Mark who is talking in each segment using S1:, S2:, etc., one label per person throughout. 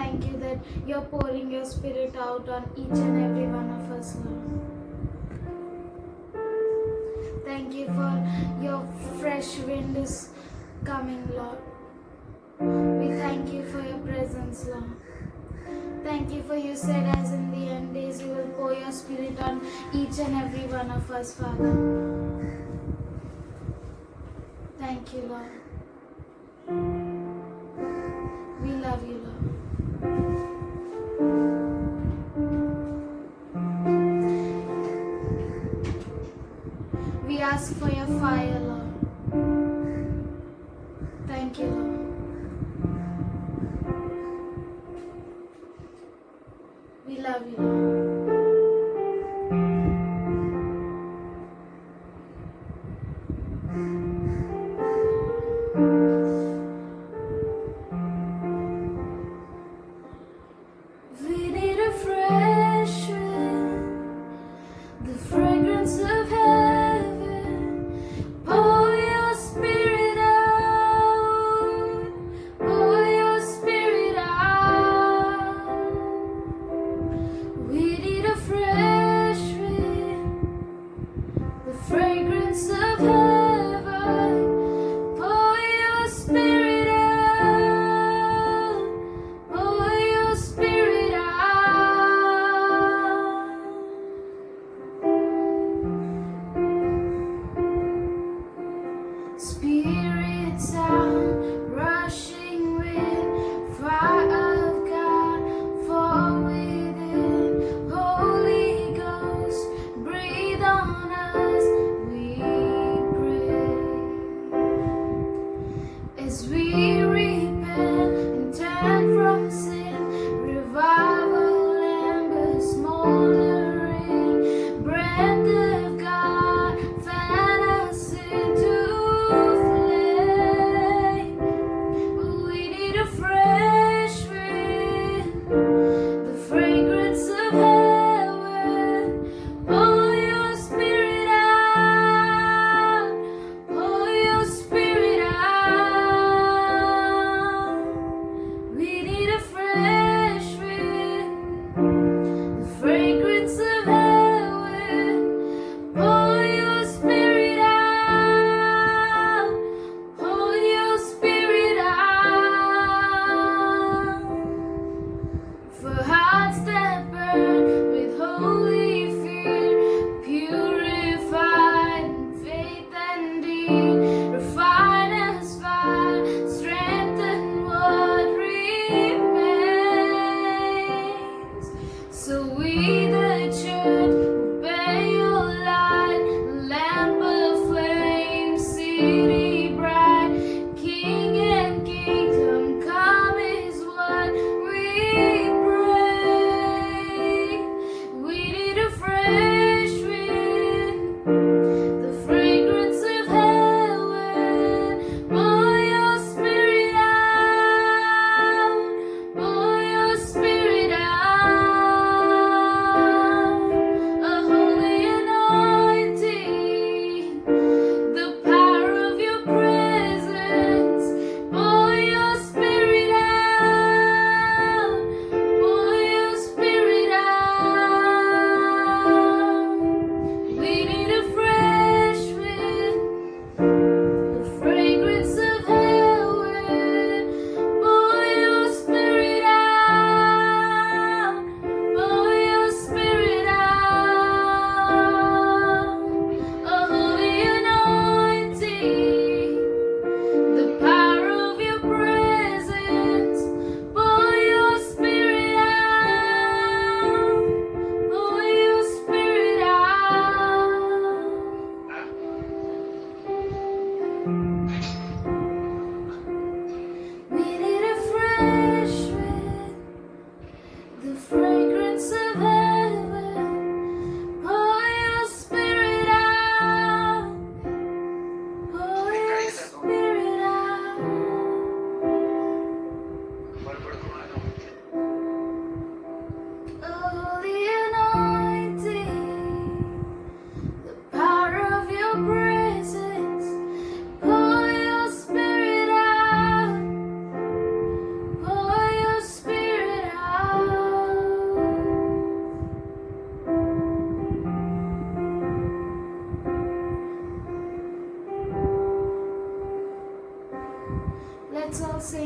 S1: thank you that you're pouring your spirit out on each and every one of us, Lord. Thank you for your fresh wind is coming, Lord. We thank you for your presence, Lord. Thank you for you said as in the end days you will pour your spirit on each and every one of us, Father. Thank you, Lord. We love you, Lord. We ask for your fire, Lord. Thank you, Lord. We love you, Lord. We need a fresh wind, the fragrance of heaven. Pour your spirit out, pour your spirit out. We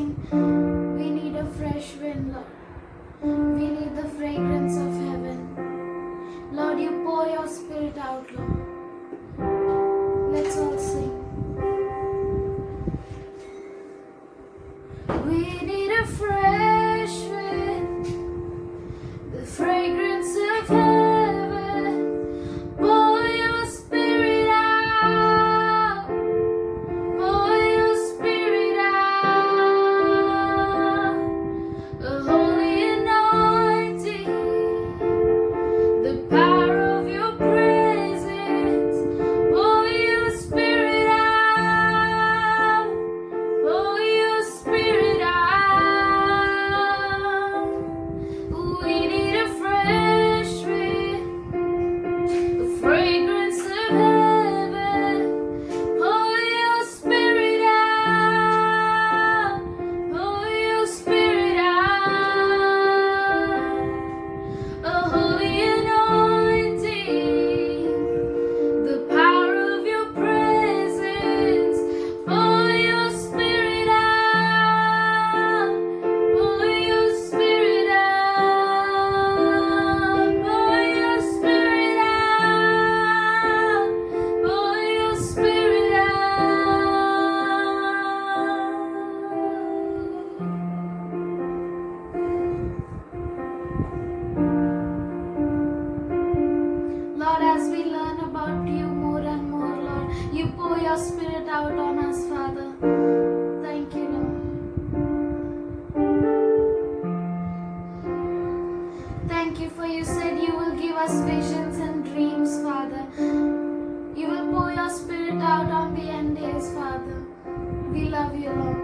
S1: sing, we need a fresh wind, Lord. We need the fragrance of heaven. Lord, you pour your spirit out, Lord. Let's all sing. We need a fresh wind, the fragrance of heaven. Pour your spirit out, pour your spirit out. A holy anointing, the power of your presence. Pour your spirit out, pour your spirit out. We need a fresh wind, the fragrance of heaven. Pour your spirit out, pour your spirit out. A holy anointing, the power of your presence. Pour your spirit out, pour your spirit out, pour your spirit out, pour your spirit out. Lord, as we learn about you more and more, Lord, you pour your spirit out on us, Father. Thank you, Lord. Thank you for you said you will give us visions and dreams, Father. You will pour your spirit out on the end days, Father. We love you, Lord.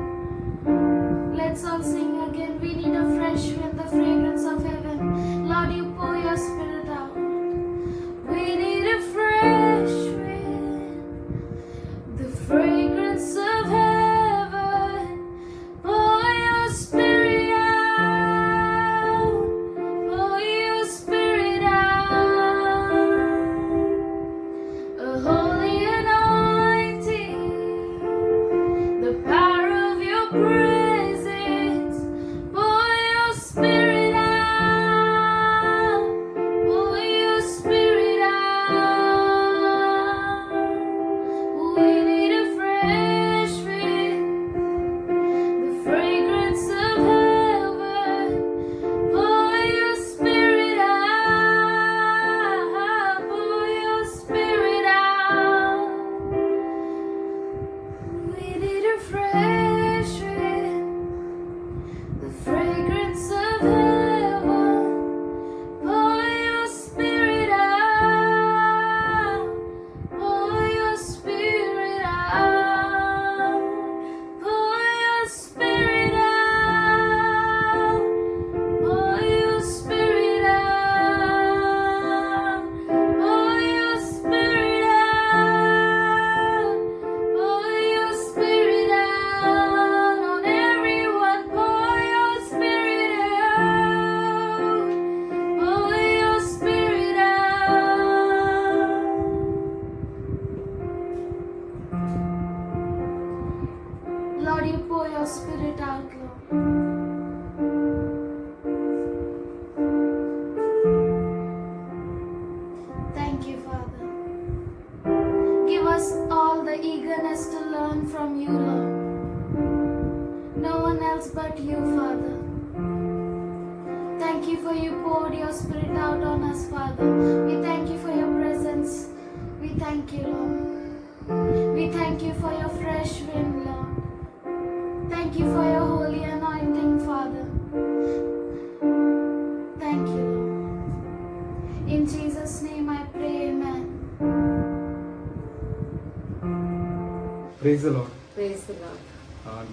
S1: Let's all sing again. We need a fresh wind, the fragrance of heaven. Lord, you pour your spirit out. We need a fresh wind, the fragrance of heaven. Pour your spirit out, pour your spirit out. A holy anointing, the power of your presence. Pour your spirit out, pour your spirit out. We need a fresh wind, the fragrance of heaven. Pour your spirit out, pour your spirit out. We need a fresh wind, the fragrance of heaven. Pour your spirit out, pour your spirit out, pour your spirit out, pour your spirit out, pour your spirit out, pour your spirit out on everyone. Pour your spirit out, pour your spirit out. Lord, you pour your spirit out, Lord. Thank you, Father. Give us all the eagerness to learn from you, Lord. No one else but you, Father. Thank you for you poured your spirit out on us, Father. We thank you for your presence. We thank you, Lord. We thank you for your fresh wind, Lord. Thank you for your holy anointing, Father. Thank you, Lord. In Jesus' name I pray, amen.
S2: Praise the Lord.
S3: Praise the Lord.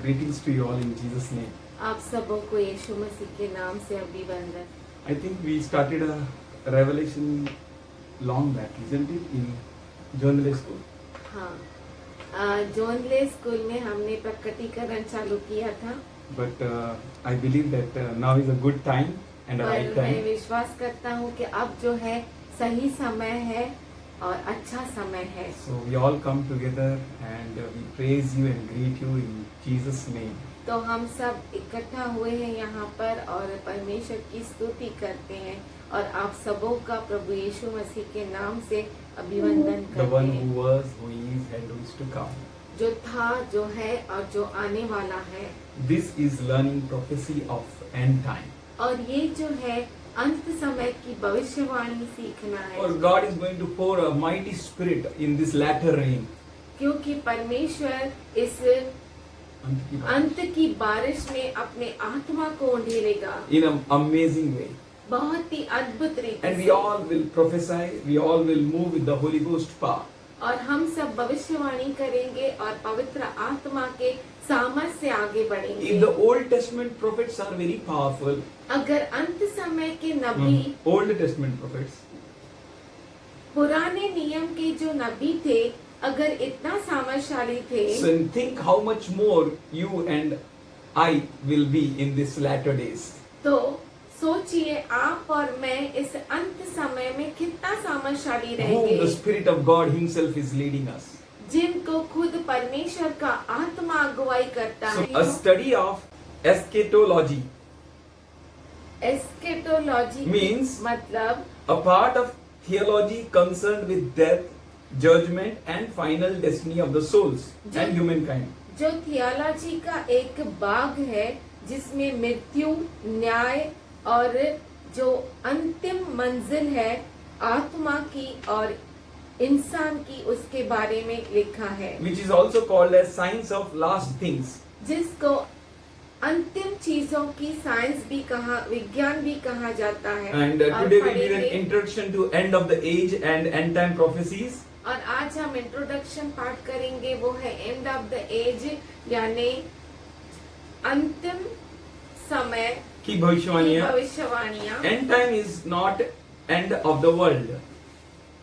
S2: Greetings to you all in Jesus' name.
S3: आप सबों को यीशु मसीह के नाम से अभिवंदन।
S2: I think we started a revelation long back, isn't it, in Journal School?
S3: हाँ, जोनले school में हमने प्रकटीकरण चालू किया था।
S2: But I believe that now is a good time and a right
S3: पर मैं
S2: time.
S3: विश्वास करता हूँ कि अब जो है सही समय है और अच्छा समय है।
S2: So we all come together and we praise you and greet you in Jesus' name.
S3: तो हम सब इकट्ठा हुए हैं यहाँ पर और परमेश्वर की स्तुति करते हैं और आप सबों का प्रभु यीशु मसीह के नाम से अभिवंदन
S2: The
S3: करते
S2: one
S3: हैं,
S2: who was, who is, and who is to come.
S3: जो था, जो है और जो आने वाला है।
S2: This is learning prophecy of end time.
S3: और ये जो है अंत समय की भविष्यवाणी सीखना है,
S2: Or God is going to pour a mighty spirit in this latter rain.
S3: क्योंकि परमेश्वर इस
S2: अंत की बात.
S3: अंत की बारिश में अपने आत्मा को उंडेलेगा
S2: In an amazing way.
S3: बहुत ही अद्भुत रीति
S2: And we
S3: से।
S2: all will prophesy, we all will move with the Holy Ghost power.
S3: और हम सब भविष्यवाणी करेंगे और पवित्र आत्मा के सामर्थ से आगे बढ़ेंगे।
S2: If the Old Testament prophets are very powerful,
S3: अगर अंत समय के नबी
S2: Old Testament prophets,
S3: पुराने नियम के जो नबी थे अगर इतना सामर्थशाली थे,
S2: so think how much more you and I will be in this latter days.
S3: तो सोचिए आप और मैं इस अंत समय में कितना सामर्थशाली
S2: Whom
S3: रहेंगे,
S2: the Spirit of God Himself is leading us.
S3: जिनको खुद परमेश्वर का आत्मा अगुवाई करता
S2: So a
S3: है।
S2: study of eschatology
S3: एस्केटोलॉजी
S2: means
S3: मतलब
S2: a part of theology concerned with death, judgment and final destiny of the souls and humankind.
S3: जो थियोलॉजी का एक भाग है जिसमें मृत्यु, न्याय और जो अंतिम मंजिल है आत्मा की और इंसान की, उसके बारे में लिखा है,
S2: Which is also called as science of last things.
S3: जिसको अंतिम चीजों की साइंस भी कहा, विज्ञान भी कहा जाता है।
S2: And
S3: और
S2: today we did an
S3: पढ़ेंगे।
S2: introduction to end of the age and end time prophecies.
S3: और आज हम इंट्रोडक्शन पाठ करेंगे, वो है एंड ऑफ द एज यानी अंतिम समय
S2: की
S3: की
S2: भविष्यवाणियां.
S3: भविष्यवाणियां।
S2: End time is not end of the world.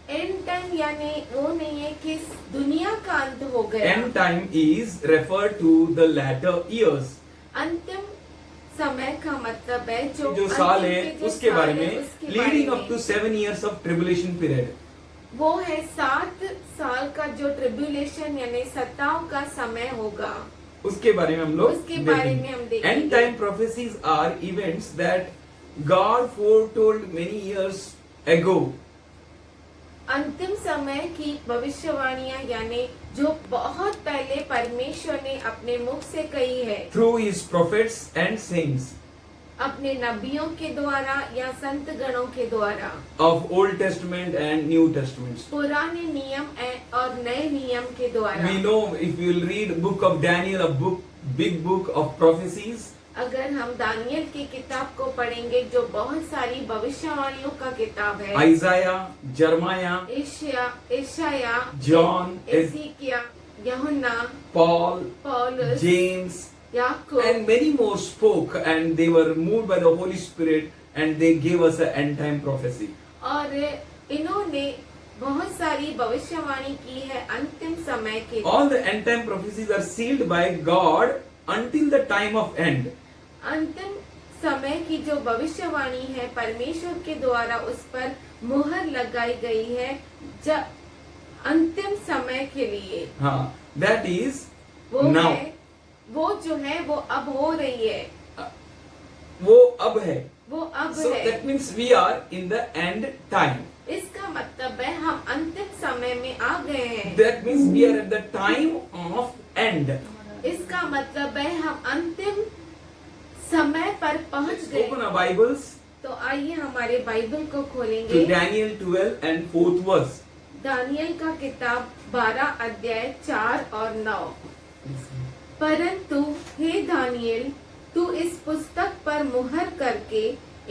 S3: And time यानी वो नहीं है कि इस दुनिया का अंत हो गया।
S2: End time is referred to the latter years.
S3: अंतिम समय का मतलब है जो
S2: जो साल
S3: अंतिम
S2: है
S3: के जो
S2: उसके
S3: साल
S2: बारे
S3: है,
S2: में
S3: उसके
S2: leading
S3: बारे
S2: up to
S3: में।
S2: 7 years of tribulation period.
S3: वो है 7 साल का जो ट्रिब्यूलेशन यानी सताव का समय होगा,
S2: उसके बारे में हम लोग
S3: उसके बारे में हम देखेंगे।
S2: End time prophecies are events that God foretold many years ago.
S3: अंतिम समय की भविष्यवाणियां यानी जो बहुत पहले परमेश्वर ने अपने मुख से कही है,
S2: Through His prophets and saints
S3: अपने नबियों के द्वारा या संत गणों के द्वारा,
S2: of Old Testament and New Testaments.
S3: पुराने नियम और नए नियम के द्वारा।
S2: We know if you will read book of Daniel, a big book of prophecies,
S3: अगर हम दानियल की किताब को पढ़ेंगे जो बहुत सारी भविष्यवाणियों का किताब है,
S2: Isaiah, Jeremiah,
S3: ईशाया,
S2: John,
S3: एजिकिया, यूहन्ना,
S2: Paul,
S3: पौलुस,
S2: James,
S3: Yakub
S2: and many more spoke, and they were moved by the Holy Spirit, and they gave us an end time prophecy.
S3: और इन्होंने बहुत सारी भविष्यवाणी की है अंतिम समय के।
S2: All the end time prophecies are sealed by God until the time of end.
S3: अंतिम समय की जो भविष्यवाणी है परमेश्वर के द्वारा उस पर मुहर लगाई गई है जब अंतिम समय के लिए।
S2: That is
S3: वो
S2: now.
S3: है, वो जो है वो अब हो रही है,
S2: वो अब है.
S3: वो अब
S2: So
S3: है।
S2: that means we are in the end time.
S3: इसका मतलब है हम अंतिम समय में आ गए हैं।
S2: That means we are at the time of end.
S3: इसका मतलब है हम अंतिम समय पर पहुंच
S2: Let's
S3: गए।
S2: open our Bibles
S3: तो आइए हमारे बाइबल को
S2: to
S3: खोलेंगे।
S2: Daniel 12 and 4th verse.
S3: Daniel का किताब 12 अध्याय 4 और 9। परंतु हे दानियल, तू इस पुस्तक पर मुहर करके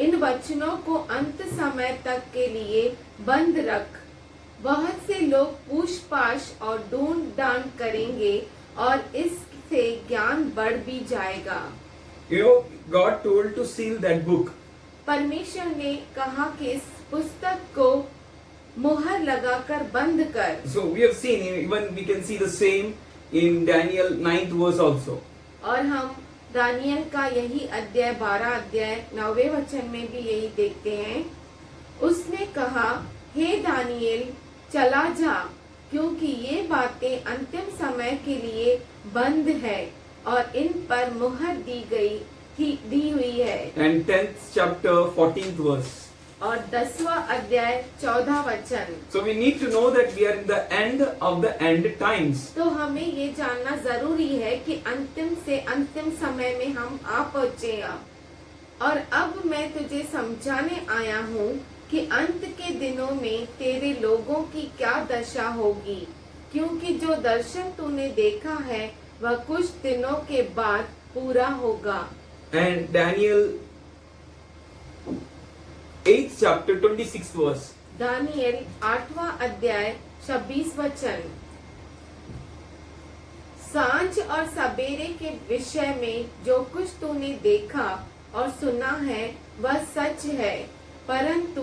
S3: इन वचनों को अंत समय तक के लिए बंद रख। बहुत से लोग पूछपाछ और ढूंढ डांड करेंगे और इससे ज्ञान बढ़ भी जाएगा।
S2: You know, God told to seal that book.
S3: परमेश्वर ने कहा कि इस पुस्तक को मुहर लगाकर बंद कर।
S2: So we have seen, even we can see the same in Daniel 9th verse also.
S3: और हम दानियल का यही अध्याय 12 अध्याय 9वें वचन में भी यही देखते हैं। उसने कहा, हे दानियल, चला जा, क्योंकि ये बातें अंतिम समय के लिए बंद है। और इन पर मुहर दी हुई है।
S2: And 10th chapter 14th verse.
S3: और 10वां अध्याय 14 वचन।
S2: So we need to know that we are in the end of the end times.
S3: तो हमें ये जानना जरूरी है कि अंतिम से अंतिम समय में हम आ पहुँचे हैं। और अब मैं तुझे समझाने आया हूँ कि अंत के दिनों में तेरे लोगों की क्या दशा होगी, क्योंकि जो दर्शन तूने देखा है वह कुछ दिनों के बाद पूरा होगा।
S2: And Daniel 8th chapter 26th verse.
S3: Daniel 8वां अध्याय 26 वचन। सांझ और सवेरे के विषय में जो कुछ तूने देखा और सुना है वह सच है, परंतु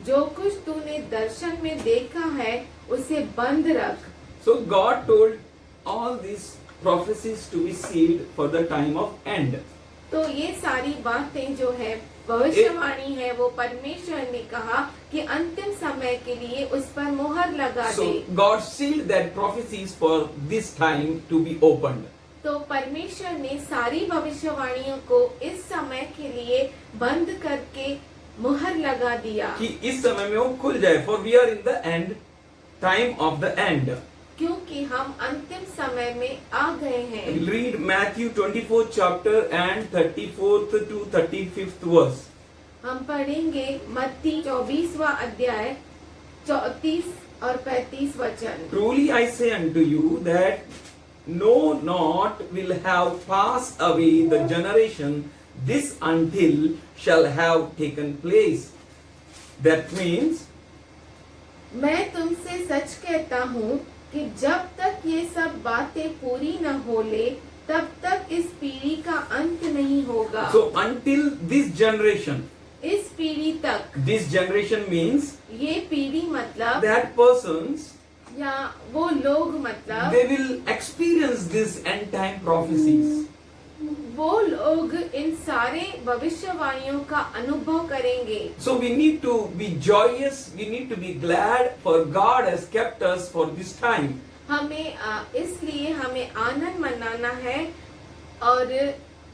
S3: जो कुछ तूने दर्शन में देखा है उसे बंद रख।
S2: So God told all these prophecies to be sealed for the time of end.
S3: तो ये सारी बातें जो है भविष्यवाणी है वो परमेश्वर ने कहा कि अंतिम समय के लिए उस पर मुहर लगा दे।
S2: So God sealed that prophecies for this time to be opened.
S3: तो परमेश्वर ने सारी भविष्यवाणियों को इस समय के लिए बंद करके मुहर लगा दिया
S2: कि इस समय में वो खुल जाए, for we are in the end time of the end.
S3: क्योंकि हम अंतिम समय में आ गए हैं।
S2: We'll read Matthew 24th chapter and 34th to 35th verse.
S3: हम पढ़ेंगे मत्ती 24वां अध्याय 34 और 35 वचन।
S2: Truly I say unto you that no not will have passed away the generation this until shall have taken place. That means
S3: मैं तुमसे सच कहता हूँ कि जब तक ये सब बातें पूरी न हो ले तब तक इस पीढ़ी का अंत नहीं होगा।
S2: so until this generation,
S3: इस पीढ़ी तक,
S2: this generation means
S3: ये पीढ़ी मतलब
S2: that persons
S3: या वो लोग मतलब
S2: they will experience this end time prophecies.
S3: वो लोग इन सारे भविष्यवाणियों का अनुभव करेंगे।
S2: So we need to be joyous, we need to be glad, for God has kept us for this time.
S3: इसलिए हमें आनंद मनाना है और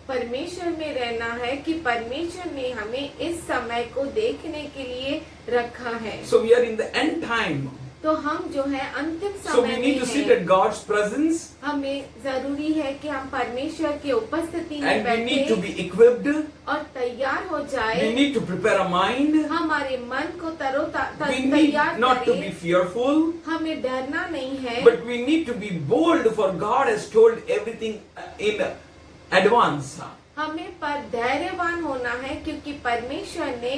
S3: परमेश्वर में रहना है कि परमेश्वर ने हमें इस समय को देखने के लिए रखा है।
S2: So we are in the end time.
S3: तो हम जो है अंतिम
S2: So
S3: समय
S2: we need to
S3: में
S2: sit
S3: हैं।
S2: at God's presence
S3: हमें जरूरी है कि हम परमेश्वर की उपस्थिति में
S2: and we need to
S3: बैठे
S2: be equipped.
S3: और तैयार हो
S2: We
S3: जाए।
S2: need to prepare a mind.
S3: हमारे मन को
S2: We need
S3: तैयार
S2: not to be
S3: करें।
S2: fearful,
S3: हमें डरना नहीं है,
S2: but we need to be bold, for God has told everything in advance.
S3: हमें पर धैर्यवान होना है क्योंकि परमेश्वर ने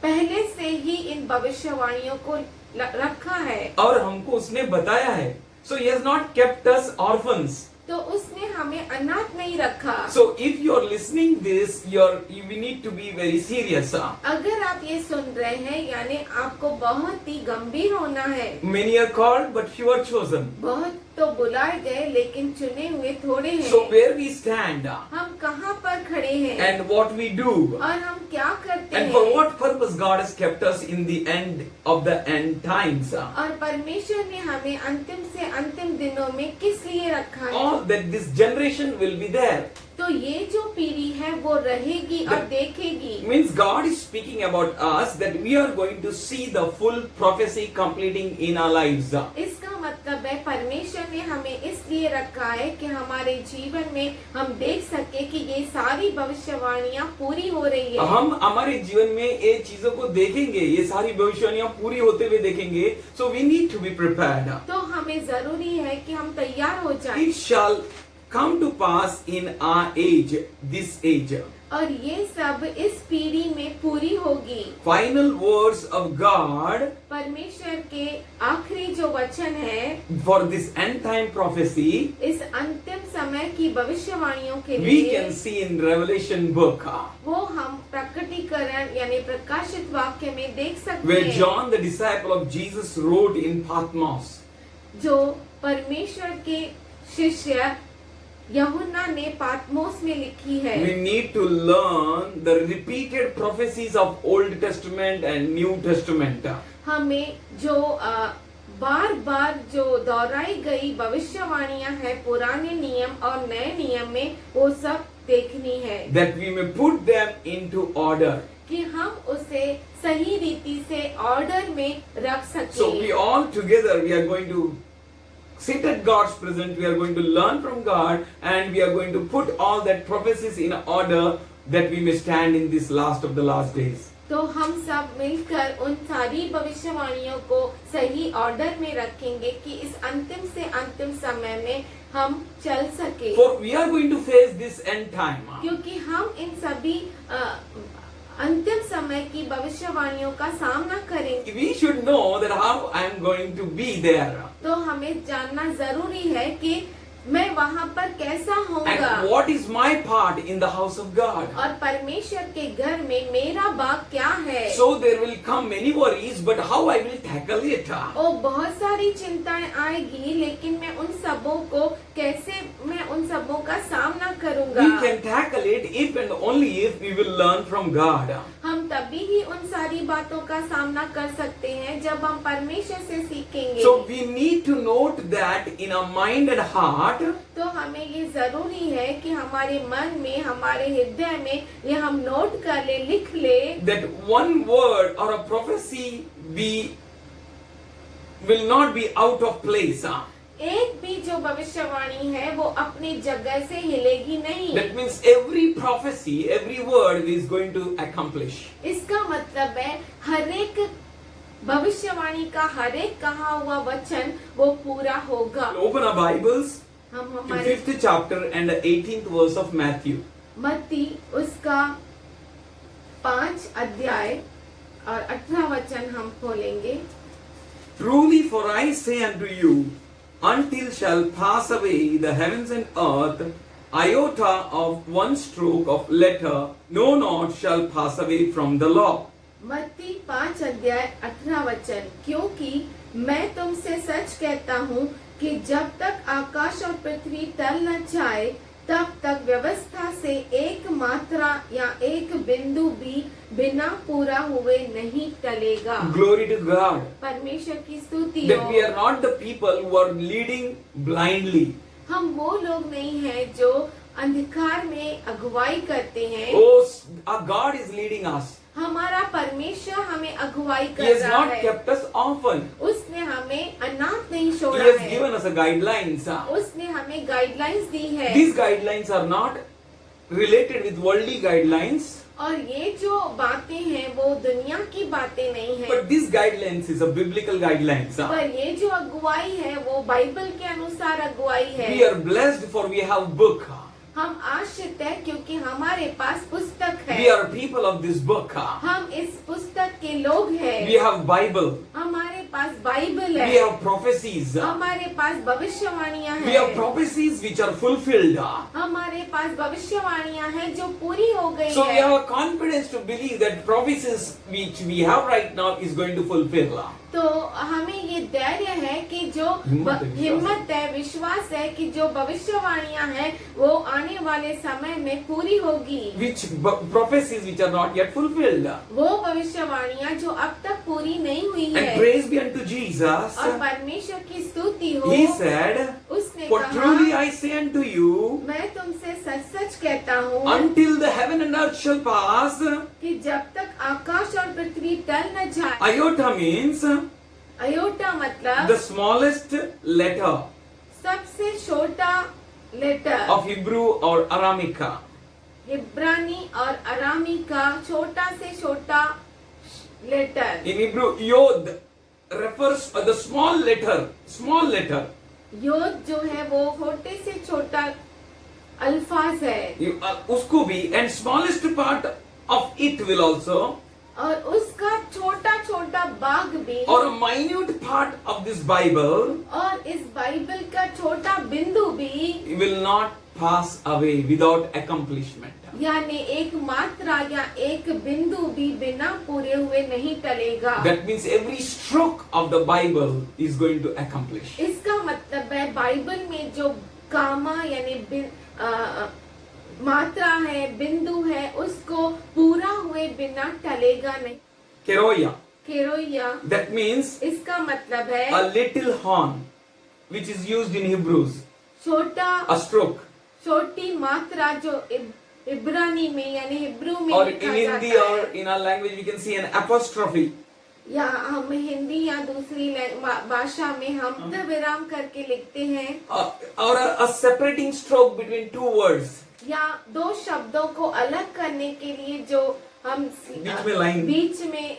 S3: पहले से ही इन भविष्यवाणियों को रखा है
S2: और हमको उसने बताया है. So he has not kept us orphans.
S3: तो उसने हमें अनाथ नहीं रखा।
S2: So if you are listening this, we need to be very serious.
S3: अगर आप ये सुन रहे हैं यानी आपको बहुत ही गंभीर होना है।
S2: Many are called, but few are chosen.
S3: बहुत तो बुलाए गए लेकिन चुने हुए थोड़े हैं।
S2: So where we stand
S3: हम कहाँ पर खड़े हैं
S2: and what we do,
S3: और हम क्या करते
S2: and for
S3: हैं
S2: what purpose God has kept us in the end of the end times.
S3: और परमेश्वर ने हमें अंतिम से अंतिम दिनों में किस लिए रखा है।
S2: All that this generation will be there.
S3: तो ये जो पीढ़ी है वो रहेगी और देखेगी।
S2: Means God is speaking about us, that we are going to see the full prophecy completing in our lives.
S3: इसका मतलब है परमेश्वर ने हमें इसलिए रखा है कि हमारे जीवन में हम देख सके कि ये सारी भविष्यवाणियाँ पूरी हो रही है।
S2: हम हमारे जीवन में ये चीजों को देखेंगे, ये सारी भविष्यवाणियां पूरी होते हुए देखेंगे. So we need to be prepared.
S3: तो हमें जरूरी है कि हम तैयार हो जाएं।
S2: It shall come to pass in our age, this age.
S3: और ये सब इस पीढ़ी में पूरी होगी।
S2: Final words of God
S3: परमेश्वर के आखिरी जो वचन है
S2: for this end time prophecy,
S3: इस अंतिम समय की भविष्यवाणियों के
S2: we
S3: लिए
S2: can see in Revelation book,
S3: वो हम प्रकटीकरण यानी प्रकाशित वाक्य में देख सकते
S2: where
S3: हैं।
S2: John the disciple of Jesus wrote in Patmos.
S3: जो परमेश्वर के शिष्य यूहन्ना ने पातमोस में लिखी है।
S2: We need to learn the repeated prophecies of Old Testament and New Testament.
S3: हमें जो बार बार जो दोहराई गई भविष्यवाणियां हैं पुराने नियम और नए नियम में, वो सब देखनी है
S2: that we may put them into order.
S3: कि हम उसे सही रीति से ऑर्डर में रख
S2: So we
S3: सकें।
S2: all together, we are going to sit at God's presence, we are going to learn from God, and we are going to put all that prophecies in order that we may stand in this last of the last days.
S3: तो हम सब मिलकर उन सारी भविष्यवाणियों को सही order में रखेंगे कि इस अंतिम से अंतिम समय में हम चल सके,
S2: For we are going to face this end time.
S3: क्योंकि हम इन सभी अंतिम समय की भविष्यवाणियों का सामना करेंगे।
S2: We should know that how I am going to be there.
S3: तो हमें जानना जरूरी है कि मैं वहाँ पर कैसा होऊंगा
S2: And what is my part in the house of God?
S3: और परमेश्वर के घर में मेरा भाग क्या है।
S2: So there will come many worries, but how I will tackle it?
S3: ओ बहुत सारी चिंताएं आएगी, लेकिन मैं उन सबों को कैसे, मैं उन सबों का सामना करूंगा।
S2: We can tackle it if and only if we will learn from God.
S3: हम तभी ही उन सारी बातों का सामना कर सकते हैं जब हम परमेश्वर से सीखेंगे।
S2: So we need to note that in our mind and heart,
S3: तो हमें ये जरूरी है कि हमारे मन में, हमारे हृदय में ये हम नोट कर ले, लिख ले
S2: that one word or a prophecy will not be out of place.
S3: एक भी जो भविष्यवाणी है वो अपनी जगह से हिलेगी नहीं।
S2: That means every prophecy, every word is going to accomplish.
S3: इसका मतलब है हर एक भविष्यवाणी का हर एक कहा हुआ वचन वो पूरा होगा।
S2: Open our Bibles
S3: हम
S2: to
S3: हमारे
S2: 5th chapter and the 18th verse of Matthew.
S3: मत्ती उसका 5 अध्याय और 18 वचन हम खोलेंगे।
S2: Truly, for I say unto you, until shall pass away the heavens and earth, iota of one stroke of letter, no not shall pass away from the law.
S3: मत्ती 5 अध्याय 18 वचन, क्योंकि मैं तुमसे सच कहता हूँ कि जब तक आकाश और पृथ्वी टल न जाए, तब तक व्यवस्था से एक मात्रा या एक बिंदु भी बिना पूरा हुए नहीं टलेगा।
S2: Glory to God.
S3: परमेश्वर की स्तुति
S2: That we
S3: हो।
S2: are not the people who are leading blindly.
S3: हम वो लोग नहीं हैं जो अंधकार में अगुवाई करते हैं।
S2: Oh, our God is leading us.
S3: हमारा परमेश्वर हमें अगुवाई
S2: He
S3: कर
S2: has
S3: रहा
S2: not
S3: है।
S2: kept us orphan.
S3: उसने हमें अनाथ नहीं
S2: He
S3: छोड़ा
S2: has
S3: है।
S2: given us a guidelines.
S3: उसने हमें गाइडलाइंस दी है।
S2: These guidelines are not related with worldly guidelines,
S3: और ये जो बातें हैं वो दुनिया की बातें नहीं है,
S2: but this guidelines is a biblical guidelines.
S3: पर ये जो अगुवाई है वो बाइबल के अनुसार अगुवाई है।
S2: We are blessed for we have book.
S3: हम आश्रित है क्योंकि हमारे पास पुस्तक है।
S2: We are people of this book.
S3: हम इस पुस्तक के लोग हैं।
S2: We have Bible.
S3: हमारे पास बाइबल है।
S2: We have prophecies.
S3: हमारे पास भविष्यवाणियां
S2: We
S3: हैं।
S2: have prophecies which are fulfilled.
S3: हमारे पास भविष्यवाणियां हैं जो पूरी हो गई
S2: So we
S3: है।
S2: have a confidence to believe that prophecies which we have right now is going to fulfill.
S3: तो हमें ये धैर्य है कि जो
S2: हिम्मत है,
S3: विश्वास है कि जो भविष्यवाणियां हैं वो आने वाले समय में पूरी होगी।
S2: Which prophecies which are not yet fulfilled.
S3: वो भविष्यवाणियां जो अब तक पूरी नहीं हुई
S2: And
S3: है।
S2: praise be unto Jesus.
S3: और परमेश्वर की स्तुति हो।
S2: He said,
S3: उसने
S2: for
S3: कहा,
S2: truly I say unto you,
S3: मैं तुमसे सच सच कहता हूँ
S2: until the heaven and earth shall pass.
S3: कि जब तक आकाश और पृथ्वी टल न जाए।
S2: Iota means
S3: अयोटा मतलब
S2: the smallest letter
S3: सबसे छोटा letter.
S2: of Hebrew or Aramaic.
S3: इब्रानी और अरामी का छोटा से छोटा letter.
S2: In Hebrew, Yod refers to the small letter.
S3: Yod जो है वो छोटे से छोटा अल्फाज है।
S2: उसको भी, and smallest part of it will also,
S3: और उसका छोटा छोटा भाग भी,
S2: or a minute part of this Bible
S3: और इस बाइबल का छोटा बिंदु भी
S2: will not pass away without accomplishment.
S3: यानी एक मात्रा या एक बिंदु भी बिना पूरे हुए नहीं टलेगा।
S2: That means every stroke of the Bible is going to accomplish.
S3: इसका मतलब है बाइबल में जो कामा यानी मात्रा है, बिंदु है, उसको पूरा हुए बिना टलेगा नहीं।
S2: Keroya.
S3: केरोया,
S2: That means
S3: इसका मतलब है
S2: a little horn, which is used in Hebrews,
S3: छोटा,
S2: a stroke.
S3: छोटी मात्रा जो इब्रानी में यानी हिब्रू में
S2: Or in
S3: लिखा
S2: Hindi
S3: जाता
S2: or
S3: है,
S2: in our language we can see an apostrophe.
S3: या हम हिंदी या दूसरी भाषा में हम विराम करके लिखते हैं,
S2: Or a separating stroke between two words.
S3: या दो शब्दों को अलग करने के लिए जो हम
S2: बीच में line.
S3: बीच में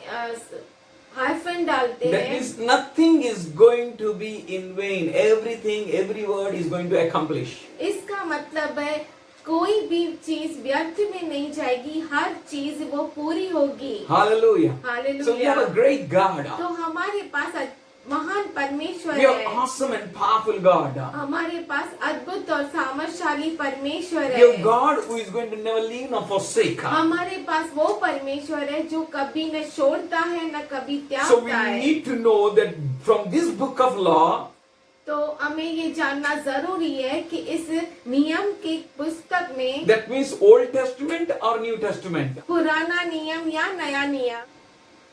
S3: हाइफन डालते
S2: That
S3: हैं.
S2: means nothing is going to be in vain. Everything, every word is going to accomplish.
S3: इसका मतलब है कोई भी चीज व्यर्थ में नहीं जाएगी, हर चीज वो पूरी होगी.
S2: Hallelujah.
S3: Hallelujah.
S2: So we have a great God.
S3: तो हमारे पास महान परमेश्वर
S2: We have
S3: है,
S2: awesome and powerful God.
S3: हमारे पास अद्भुत और सामर्थशाली परमेश्वर
S2: We have
S3: है.
S2: God who is going to never leave nor forsake.
S3: हमारे पास वो परमेश्वर है जो कभी न छोड़ता है न कभी
S2: So we
S3: त्यागता है.
S2: need to know that from this book of law,
S3: तो हमें ये जानना जरूरी है कि इस नियम की पुस्तक में
S2: that means Old Testament or New Testament,
S3: पुराना नियम या नया नियम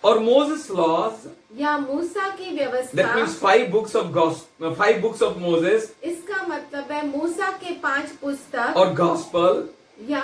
S2: or Moses laws,
S3: या मूसा की
S2: that
S3: व्यवस्था,
S2: means 5 books of Moses,
S3: इसका मतलब है मूसा के 5 पुस्तक
S2: or gospel,
S3: या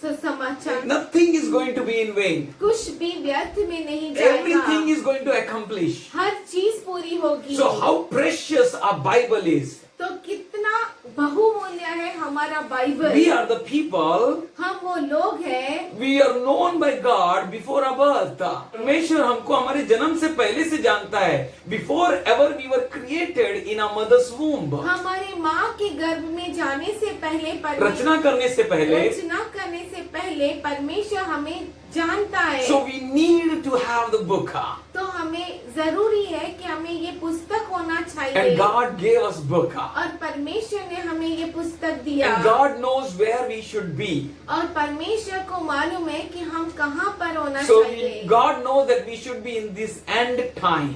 S3: सुसमाचार,
S2: nothing is going to be in vain.
S3: कुछ भी व्यर्थ में नहीं
S2: Everything
S3: जाएगा,
S2: is going to accomplish.
S3: हर चीज पूरी होगी.
S2: So how precious our Bible is.
S3: तो कितना बहुमूल्य है हमारा Bible.
S2: We are the people,
S3: हम वो लोग हैं,
S2: we are known by God before our birth. परमेश्वर हमको हमारे जन्म से पहले से जानता है. Before ever we were created in our mother's womb.
S3: हमारी माँ के गर्भ में जाने से पहले
S2: रचना करने से पहले.
S3: रचना करने से पहले परमेश्वर हमें जानता है.
S2: So we need to have the book.
S3: तो हमें जरूरी है कि हमें ये पुस्तक होना चाहिए.
S2: And God gave us book.
S3: और परमेश्वर ने हमें ये पुस्तक दिया.
S2: And God knows where we should be.
S3: और परमेश्वर को मालूम है कि हम कहाँ पर होना
S2: So
S3: चाहिए.
S2: God knows that we should be in this end time.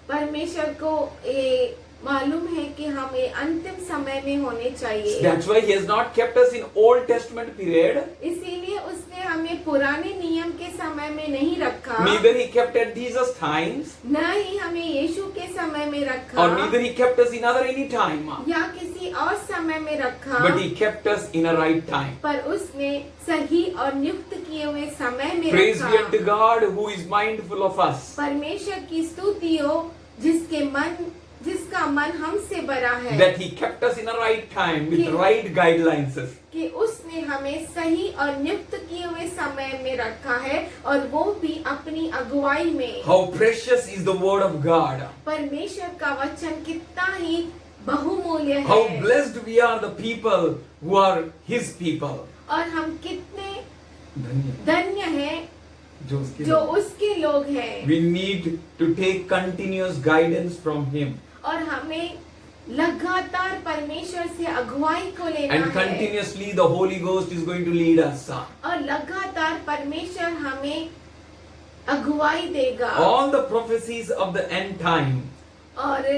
S3: परमेश्वर को ये मालूम है कि हम ये अंतिम समय में होने चाहिए.
S2: That's why He has not kept us in Old Testament period.
S3: इसीलिए उसने हमें पुराने नियम के समय में नहीं रखा.
S2: Neither He kept at Jesus' times.
S3: न ही हमें यीशु के समय में रखा.
S2: Or neither He kept us in other any time.
S3: या किसी और समय में रखा.
S2: But He kept us in a right time.
S3: पर उसने सही और नियुक्त किए हुए समय में
S2: Praise be
S3: रखा.
S2: unto God who is mindful of us.
S3: परमेश्वर की स्तुति हो जिसका मन हमसे बड़ा है.
S2: That He kept us in a right time with
S3: कि-
S2: right guidelines.
S3: कि उसने हमें सही और नियुक्त किए हुए समय में रखा है और वो भी अपनी अगुवाई में.
S2: How precious is the word of God.
S3: परमेश्वर का वचन कितना ही बहुमूल्य
S2: How
S3: है.
S2: blessed we are the people who are His people.
S3: और हम कितने
S2: धन्य
S3: धन्य हैं
S2: जो उसके
S3: जो उसके लोग हैं.
S2: We need to take continuous guidance from Him
S3: और हमें लगातार परमेश्वर से अगुवाई को लेना
S2: and
S3: है.
S2: continuously the Holy Ghost is going to lead us.
S3: और लगातार परमेश्वर हमें अगुवाई देगा.
S2: All the prophecies of the end time
S3: और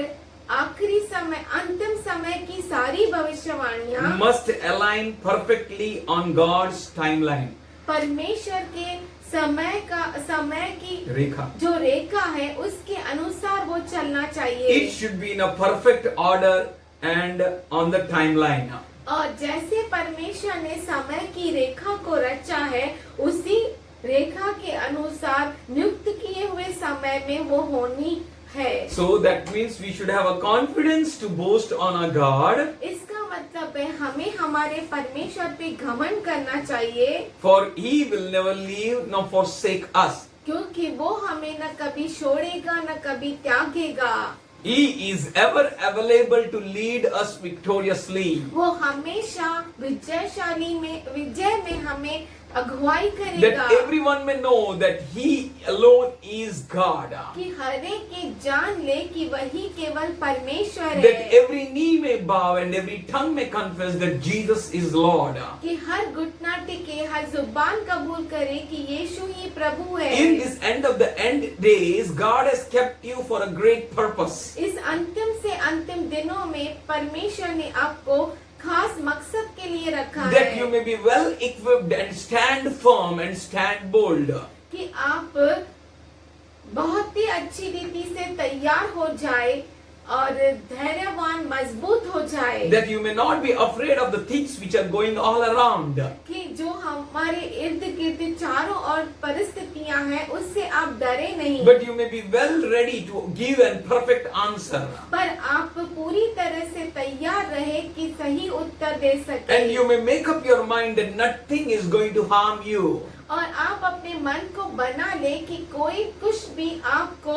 S3: आखिरी समय अंतिम समय की सारी भविष्यवाणियां
S2: must align perfectly on God's timeline.
S3: परमेश्वर के समय की
S2: रेखा.
S3: जो रेखा है उसके अनुसार वो चलना
S2: It
S3: चाहिए.
S2: should be in a perfect order and on the timeline.
S3: और जैसे परमेश्वर ने समय की रेखा को रचा है उसी रेखा के अनुसार नियुक्त किए हुए समय में वो होनी है.
S2: So that means we should have a confidence to boast on our God,
S3: इसका मतलब है हमें हमारे परमेश्वर पे घमंड करना चाहिए
S2: for He will never leave nor forsake us.
S3: क्योंकि वो हमें न कभी छोड़ेगा न कभी त्यागेगा.
S2: He is ever available to lead us victoriously.
S3: वो हमेशा विजय में हमें अगुवाई करेगा.
S2: That everyone may know that He alone is God.
S3: कि हर एक ये जान ले कि वही केवल परमेश्वर
S2: That
S3: है.
S2: every knee may bow and every tongue may confess that Jesus is Lord.
S3: कि हर घुटना टिके, हर जुबान कबूल करे कि यीशु ही प्रभु है.
S2: In this end of the end days, God has kept you for a great purpose.
S3: इस अंतिम से अंतिम दिनों में परमेश्वर ने आपको खास मकसद के लिए रखा
S2: That you
S3: है
S2: may be well equipped and stand firm and stand bold.
S3: कि आप बहुत ही अच्छी रीति से तैयार हो जाए और धैर्यवान मजबूत हो जाए,
S2: that you may not be afraid of the things which are going all around.
S3: कि जो हमारे इर्द गिर्द चारों ओर परिस्थितियां हैं उससे आप डरे नहीं,
S2: But you may be well ready to give a perfect answer.
S3: पर आप पूरी तरह से तैयार रहे कि सही उत्तर दे सके।
S2: And you may make up your mind that nothing is going to harm you.
S3: और आप अपने मन को बना ले कि कोई कुछ भी आपको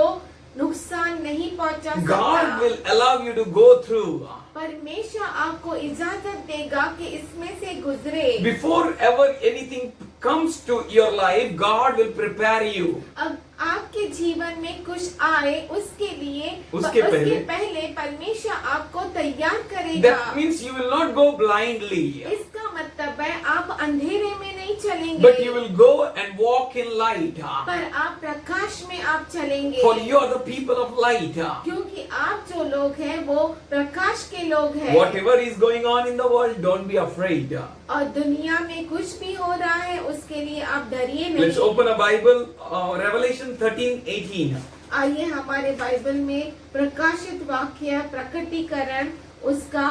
S3: नुकसान नहीं पहुंचा
S2: God
S3: सकता।
S2: will allow you to go through.
S3: परमेश्वर आपको इजाजत देगा कि इसमें से गुजरे।
S2: Before ever anything comes to your life, God will prepare you.
S3: अब आपके जीवन में कुछ आए उसके लिए
S2: उसके पहले
S3: परमेश्वर आपको तैयार करेगा।
S2: That means you will not go blindly,
S3: इसका मतलब है आप अंधेरे में नहीं चलेंगे,
S2: but you will go and walk in light.
S3: पर आप प्रकाश में आप चलेंगे।
S2: For you are the people of light.
S3: क्योंकि आप जो लोग हैं वो प्रकाश के लोग हैं।
S2: Whatever is going on in the world, don't be afraid.
S3: और दुनिया में कुछ भी हो रहा है उसके लिए आप डरिए
S2: Let's
S3: नहीं।
S2: open a Bible, Revelation 13:18.
S3: आइए हमारे बाइबल में प्रकाशित वाक्य प्रकटीकरण उसका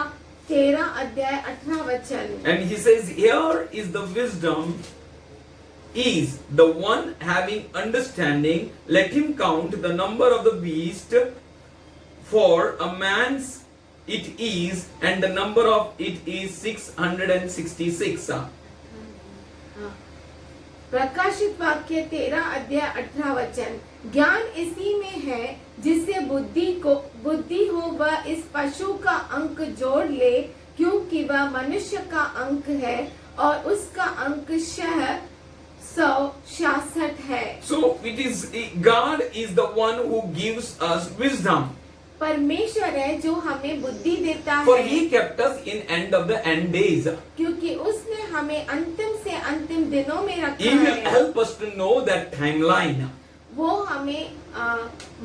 S3: 13 अध्याय 18 वचन।
S2: And he says, here is the wisdom, is the one having understanding, let him count the number of the beast, for a man's it is, and the number of it is 666.
S3: प्रकाशित वाक्य 13 अध्याय 18 वचन। ज्ञान इसी में है जिससे बुद्धि हो वह इस पशु का अंक जोड़ ले, क्योंकि वह मनुष्य का अंक है और उसका अंक 166 है।
S2: So it is God is the one who gives us wisdom.
S3: परमेश्वर है जो हमें बुद्धि देता
S2: For
S3: है,
S2: he kept us in end of the end days.
S3: क्योंकि उसने हमें अंतिम से अंतिम दिनों में रखा
S2: He will
S3: है।
S2: help us to know that timeline.
S3: वो हमें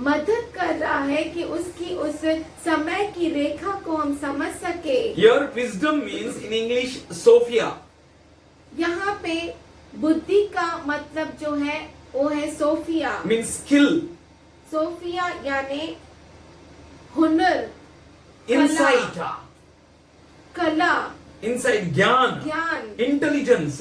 S3: मदद कर रहा है कि उसकी उस समय की रेखा को हम समझ सके।
S2: Here wisdom means in English Sophia.
S3: यहाँ पे बुद्धि का मतलब जो है वो है सोफिया।
S2: Means skill,
S3: सोफिया यानी हुनर,
S2: insight,
S3: कला,
S2: insight, ज्ञान,
S3: ज्ञान,
S2: intelligence.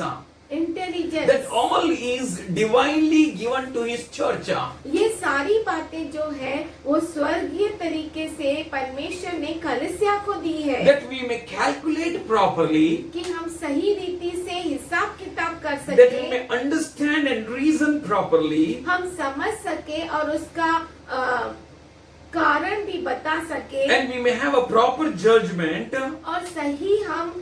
S3: Intelligence.
S2: That all is divinely given to his church.
S3: ये सारी बातें जो है वो स्वर्गीय तरीके से परमेश्वर ने कलीसिया को दी है,
S2: That we may calculate properly,
S3: कि हम सही रीति से हिसाब किताब कर
S2: that we
S3: सके,
S2: may understand and reason properly,
S3: हम समझ सके और उसका कारण भी बता सके,
S2: and we may have a proper judgment,
S3: और सही हम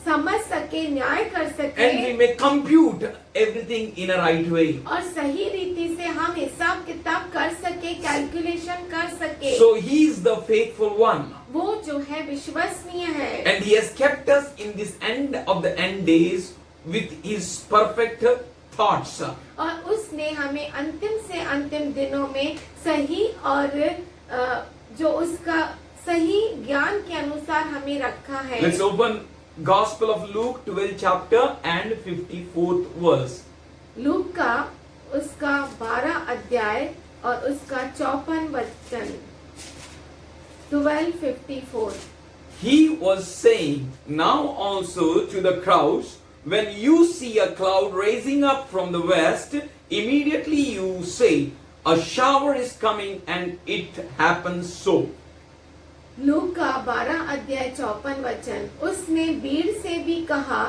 S3: समझ सके, न्याय कर सके,
S2: and we may compute everything in a right way.
S3: और सही रीति से हम हिसाब किताब कर सके, कैलकुलेशन कर सके।
S2: So he is the faithful one,
S3: वो जो है विश्वसनीय है,
S2: and he has kept us in this end of the end days with his perfect thoughts.
S3: और उसने हमें अंतिम से अंतिम दिनों में सही और जो उसका सही ज्ञान के अनुसार हमें रखा है।
S2: Let's open Gospel of Luke 12 chapter and 54th verse.
S3: Look का उसका 12 अध्याय और उसका 54 वचन। 12:54।
S2: He was saying, now also to the crowds, when you see a cloud rising up from the west, immediately you say, a shower is coming, and it happens so.
S3: Look का 12 अध्याय 54 वचन। उसने भीड़ से भी कहा,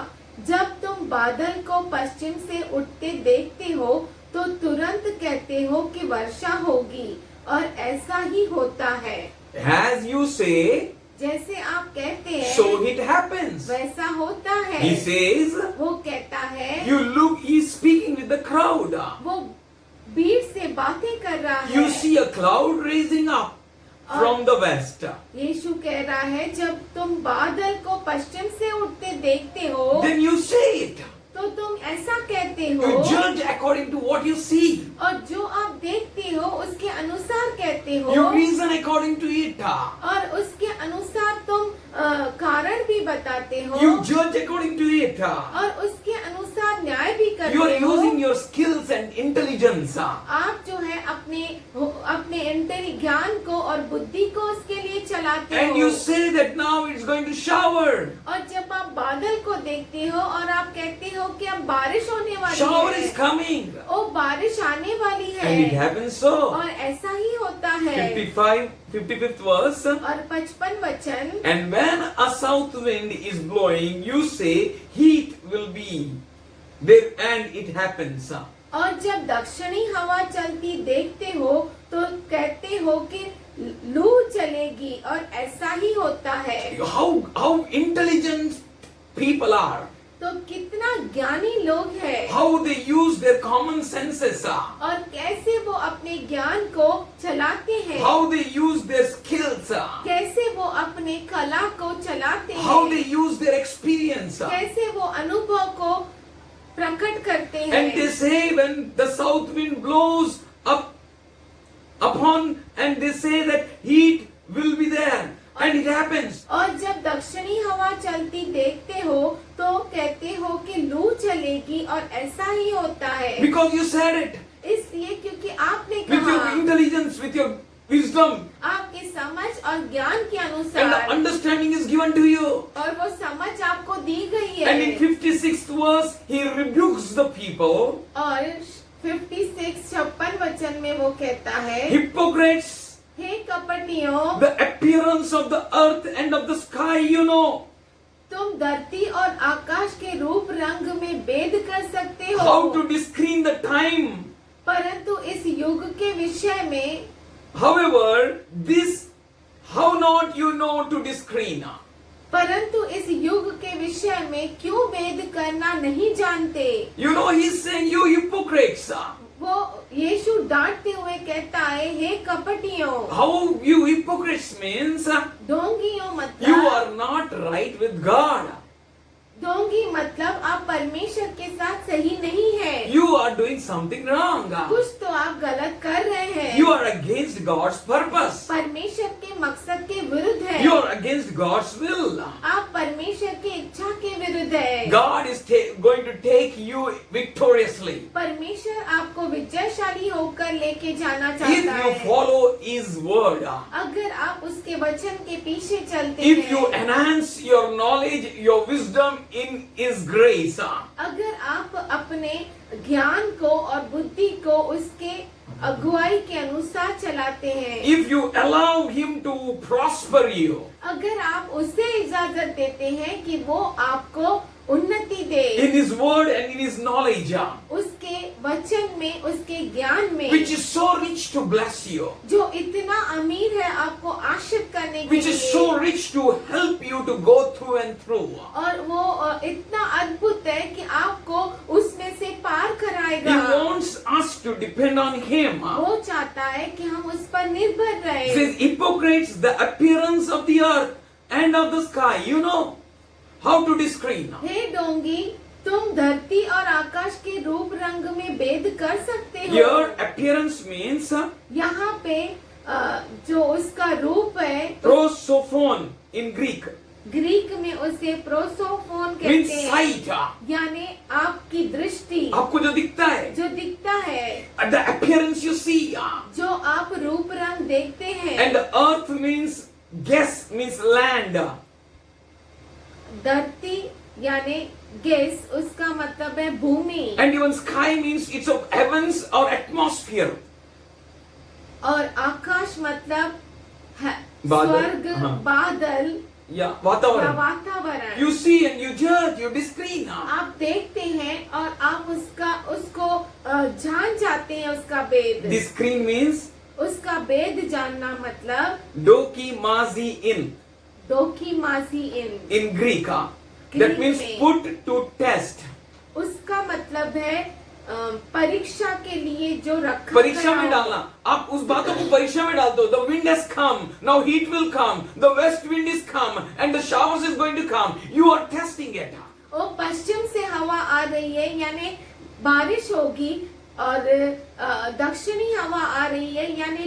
S3: जब तुम बादल को पश्चिम से उठते देखते हो तो तुरंत कहते हो कि वर्षा होगी, और ऐसा ही होता है।
S2: As you say,
S3: जैसे आप कहते हैं
S2: so it happens.
S3: वैसा होता है।
S2: He says,
S3: वो कहता है,
S2: you look, he's speaking with the crowd.
S3: वो भीड़ से बातें कर रहा है।
S2: You see a cloud rising up from the west.
S3: यीशु कह रहा है, जब तुम बादल को पश्चिम से उठते देखते हो
S2: Then you say it.
S3: तो तुम ऐसा कहते हो,
S2: You judge according to what you see.
S3: और जो आप देखते हो उसके अनुसार कहते हो,
S2: You reason according to it.
S3: और उसके अनुसार तुम कारण भी बताते हो,
S2: You judge according to it.
S3: और उसके अनुसार न्याय भी
S2: You are
S3: करते हो।
S2: using your skills and intelligence.
S3: आप जो है अपने ज्ञान को और बुद्धि को उसके लिए चलाते
S2: And
S3: हो।
S2: you say that now it's going to shower.
S3: और जब आप बादल को देखते हो और आप कहते हो कि अब बारिश होने वाली
S2: Shower
S3: है,
S2: is coming.
S3: ओ बारिश आने वाली
S2: And it
S3: है,
S2: happens so.
S3: और ऐसा ही होता है।
S2: 55th verse.
S3: और 55 वचन,
S2: And when a south wind is blowing, you say heat will be there, and it happens.
S3: और जब दक्षिणी हवा चलती देखते हो तो कहते हो कि लू चलेगी, और ऐसा ही होता है।
S2: How intelligent people are.
S3: तो कितना ज्ञानी लोग हैं,
S2: How they use their common senses.
S3: और कैसे वो अपने ज्ञान को चलाते हैं,
S2: How they use their skills.
S3: कैसे वो अपने कला को चलाते
S2: How
S3: हैं,
S2: they use their experience.
S3: कैसे वो अनुभव को प्रकट करते हैं।
S2: And they say when the south wind blows upon, and they say that heat will be there, and it happens.
S3: और जब दक्षिणी हवा चलती देखते हो तो कहते हो कि लू चलेगी, और ऐसा ही होता है।
S2: Because you said it.
S3: इसलिए क्योंकि आपने
S2: With your
S3: कहा,
S2: intelligence, with your wisdom,
S3: आपकी समझ और ज्ञान के
S2: and the
S3: अनुसार,
S2: understanding is given to you.
S3: और वो समझ आपको दी गई
S2: And in
S3: है।
S2: 56th verse, he rebukes the people.
S3: और 56 वचन में वो कहता है,
S2: Hypocrites,
S3: hey कपटियों,
S2: the appearance of the earth and of the sky, you know.
S3: तुम धरती और आकाश के रूप रंग में भेद कर सकते हो,
S2: How to discern the time.
S3: परंतु इस युग के विषय में,
S2: However, this, how not you know to discern.
S3: परंतु इस युग के विषय में क्यों भेद करना नहीं जानते।
S2: You know, he's saying, you hypocrites.
S3: वो यीशु डांटते हुए कहता है, हे कपटियों।
S2: How you hypocrites means
S3: ढोंगियों
S2: you
S3: मतलब,
S2: are not right with God.
S3: ढोंगी मतलब आप परमेश्वर के साथ सही नहीं है,
S2: You are doing something wrong.
S3: कुछ तो आप गलत कर रहे हैं,
S2: You are against God's purpose.
S3: परमेश्वर के मकसद के विरुद्ध है,
S2: You are against God's will.
S3: आप परमेश्वर की इच्छा के विरुद्ध है।
S2: God is going to take you victoriously.
S3: परमेश्वर आपको विजयशाली होकर लेके जाना
S2: If
S3: चाहता
S2: you
S3: है,
S2: follow His word,
S3: अगर आप उसके वचन के पीछे चलते
S2: if you
S3: हैं,
S2: enhance your knowledge, your wisdom in His grace,
S3: अगर आप अपने ज्ञान को और बुद्धि को उसके अगुवाई के अनुसार चलाते हैं,
S2: if you allow Him to prosper you,
S3: अगर आप उसे इजाजत देते हैं कि वो आपको उन्नति दे,
S2: in His word and in His knowledge,
S3: उसके वचन में, उसके ज्ञान में,
S2: which is so rich to bless you,
S3: जो इतना अमीर है आपको आश्रित करने के
S2: which is
S3: लिए,
S2: so rich to help you to go through and through.
S3: और वो इतना अद्भुत है कि आपको उसमें से पार
S2: He
S3: कराएगा।
S2: wants us to depend on Him.
S3: वो चाहता है कि हम उस पर निर्भर
S2: It
S3: रहें।
S2: says, hypocrites, the appearance of the earth and of the sky, you know how to discern.
S3: हे डोंगी, तुम धरती और आकाश के रूप रंग में भेद कर सकते हो।
S2: Here, appearance means
S3: यहाँ पे जो उसका रूप है,
S2: prosophon in Greek,
S3: ग्रीक में उसे प्रोसोफोन
S2: means
S3: कहते हैं,
S2: sight.
S3: यानी आपकी दृष्टि,
S2: आपको जो दिखता है,
S3: जो दिखता है,
S2: the appearance you see,
S3: जो आप रूप रंग देखते हैं।
S2: and the earth means guess, means land.
S3: धरती यानी गेस, उसका मतलब है भूमि,
S2: And even sky means it's of heavens or atmosphere.
S3: और आकाश मतलब है
S2: बादल,
S3: स्वर्ग,
S2: हाँ।
S3: बादल
S2: Yeah,
S3: या
S2: वातावरण.
S3: वातावरण।
S2: You see and you judge, you discern.
S3: आप देखते हैं और आप उसको जान जाते हैं, उसका भेद।
S2: Discern means
S3: उसका भेद जानना मतलब
S2: dokimazi in
S3: दोखीमासी in,
S2: Greek.
S3: Greek
S2: That means
S3: में।
S2: put to test.
S3: उसका मतलब है परीक्षा के लिए जो रखा
S2: परीक्षा
S3: गया
S2: में
S3: हो।
S2: डालना. आप उस बातों को परीक्षा में डाल दो. The wind has come. Now heat will come. The west wind is come and the showers is going to come. You are testing it.
S3: ओ पश्चिम से हवा आ रही है, यानी बारिश होगी, और दक्षिणी हवा आ रही है यानी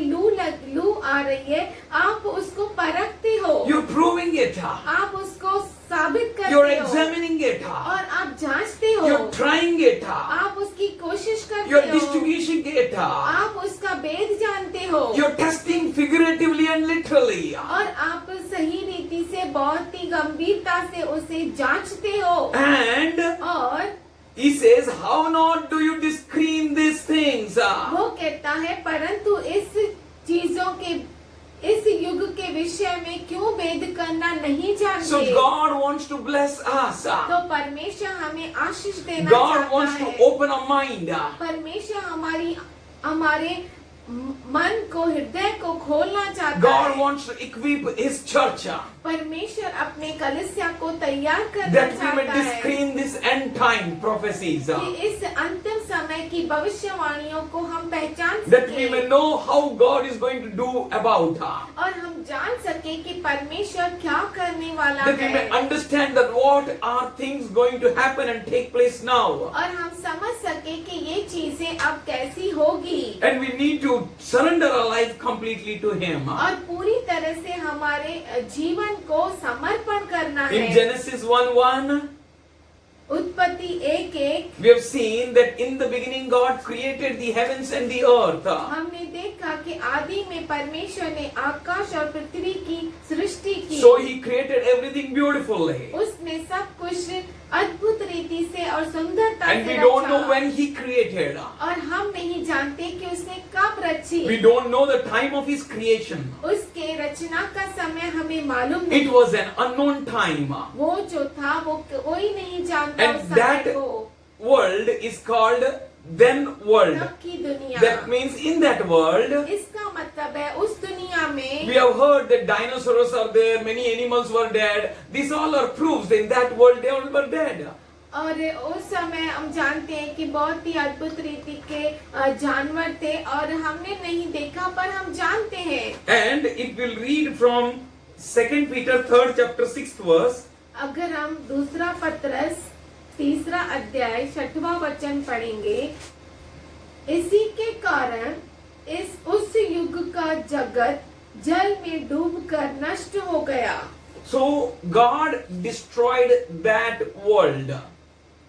S3: लू आ रही है, आप उसको परखते हो,
S2: You're proving it.
S3: आप उसको साबित करते
S2: You're
S3: हो
S2: examining it.
S3: और आप जांचते हो,
S2: You're trying it.
S3: आप उसकी कोशिश करते
S2: You're
S3: हो,
S2: distinguishing it.
S3: आप उसका भेद जानते हो
S2: You're testing figuratively and literally.
S3: और आप सही रीति से बहुत ही गंभीरता से उसे जांचते हो।
S2: And
S3: और
S2: he says, how not do you discern these things?
S3: वो कहता है परंतु इस चीजों के इस युग के विषय में क्यों भेद करना नहीं
S2: So
S3: जानते।
S2: God wants to bless us.
S3: तो परमेश्वर हमें आशीष देना
S2: God
S3: चाहता
S2: wants to
S3: है।
S2: open our mind.
S3: परमेश्वर हमारे मन को, हृदय को खोलना चाहता
S2: God
S3: है।
S2: wants to equip His church
S3: परमेश्वर अपने कलीसिया को तैयार करना
S2: that we may
S3: चाहता है
S2: discern this end time prophecies.
S3: कि इस अंतिम समय की भविष्यवाणियों को हम पहचान
S2: That we may
S3: सके
S2: know how God is going to do about her.
S3: और हम जान सके कि परमेश्वर क्या करने वाला
S2: That we may
S3: है
S2: understand that what are things going to happen and take place now.
S3: और हम समझ सके कि ये चीजें अब कैसी होगी
S2: And we need to surrender our life completely to Him.
S3: और पूरी तरह से हमारे जीवन को समर्पण करना
S2: In
S3: है।
S2: Genesis 1:1,
S3: उत्पत्ति 1:1
S2: we have seen that in the beginning God created the heavens and the earth.
S3: हमने देखा कि आदि में परमेश्वर ने आकाश और पृथ्वी की सृष्टि की।
S2: So He created everything beautifully.
S3: उसने सब कुछ अद्भुत रीति से और सुंदरता
S2: And
S3: से
S2: we don't
S3: रचा।
S2: know when He created.
S3: और हम नहीं जानते कि उसने कब रची।
S2: We don't know the time of His creation.
S3: उसके रचना का समय हमें मालूम नहीं।
S2: It was an unknown time.
S3: वो जो था वो कोई नहीं जानता
S2: And
S3: उस समय
S2: that
S3: को।
S2: world is called then world.
S3: तब की दुनिया।
S2: That means in that world,
S3: इसका मतलब है उस दुनिया में
S2: we have heard that dinosaurs are there, many animals were dead. These all are proofs that in that world they all were dead.
S3: और उस समय हम जानते हैं कि बहुत ही अद्भुत रीति के जानवर थे और हमने नहीं देखा पर हम जानते हैं।
S2: And if we'll read from 2 Peter 3rd chapter 6th verse,
S3: अगर हम दूसरा पत्रस 3रा अध्याय 6वां वचन पढ़ेंगे, इसी के कारण उस युग का जगत जल में डूबकर नष्ट हो गया।
S2: so God destroyed that world.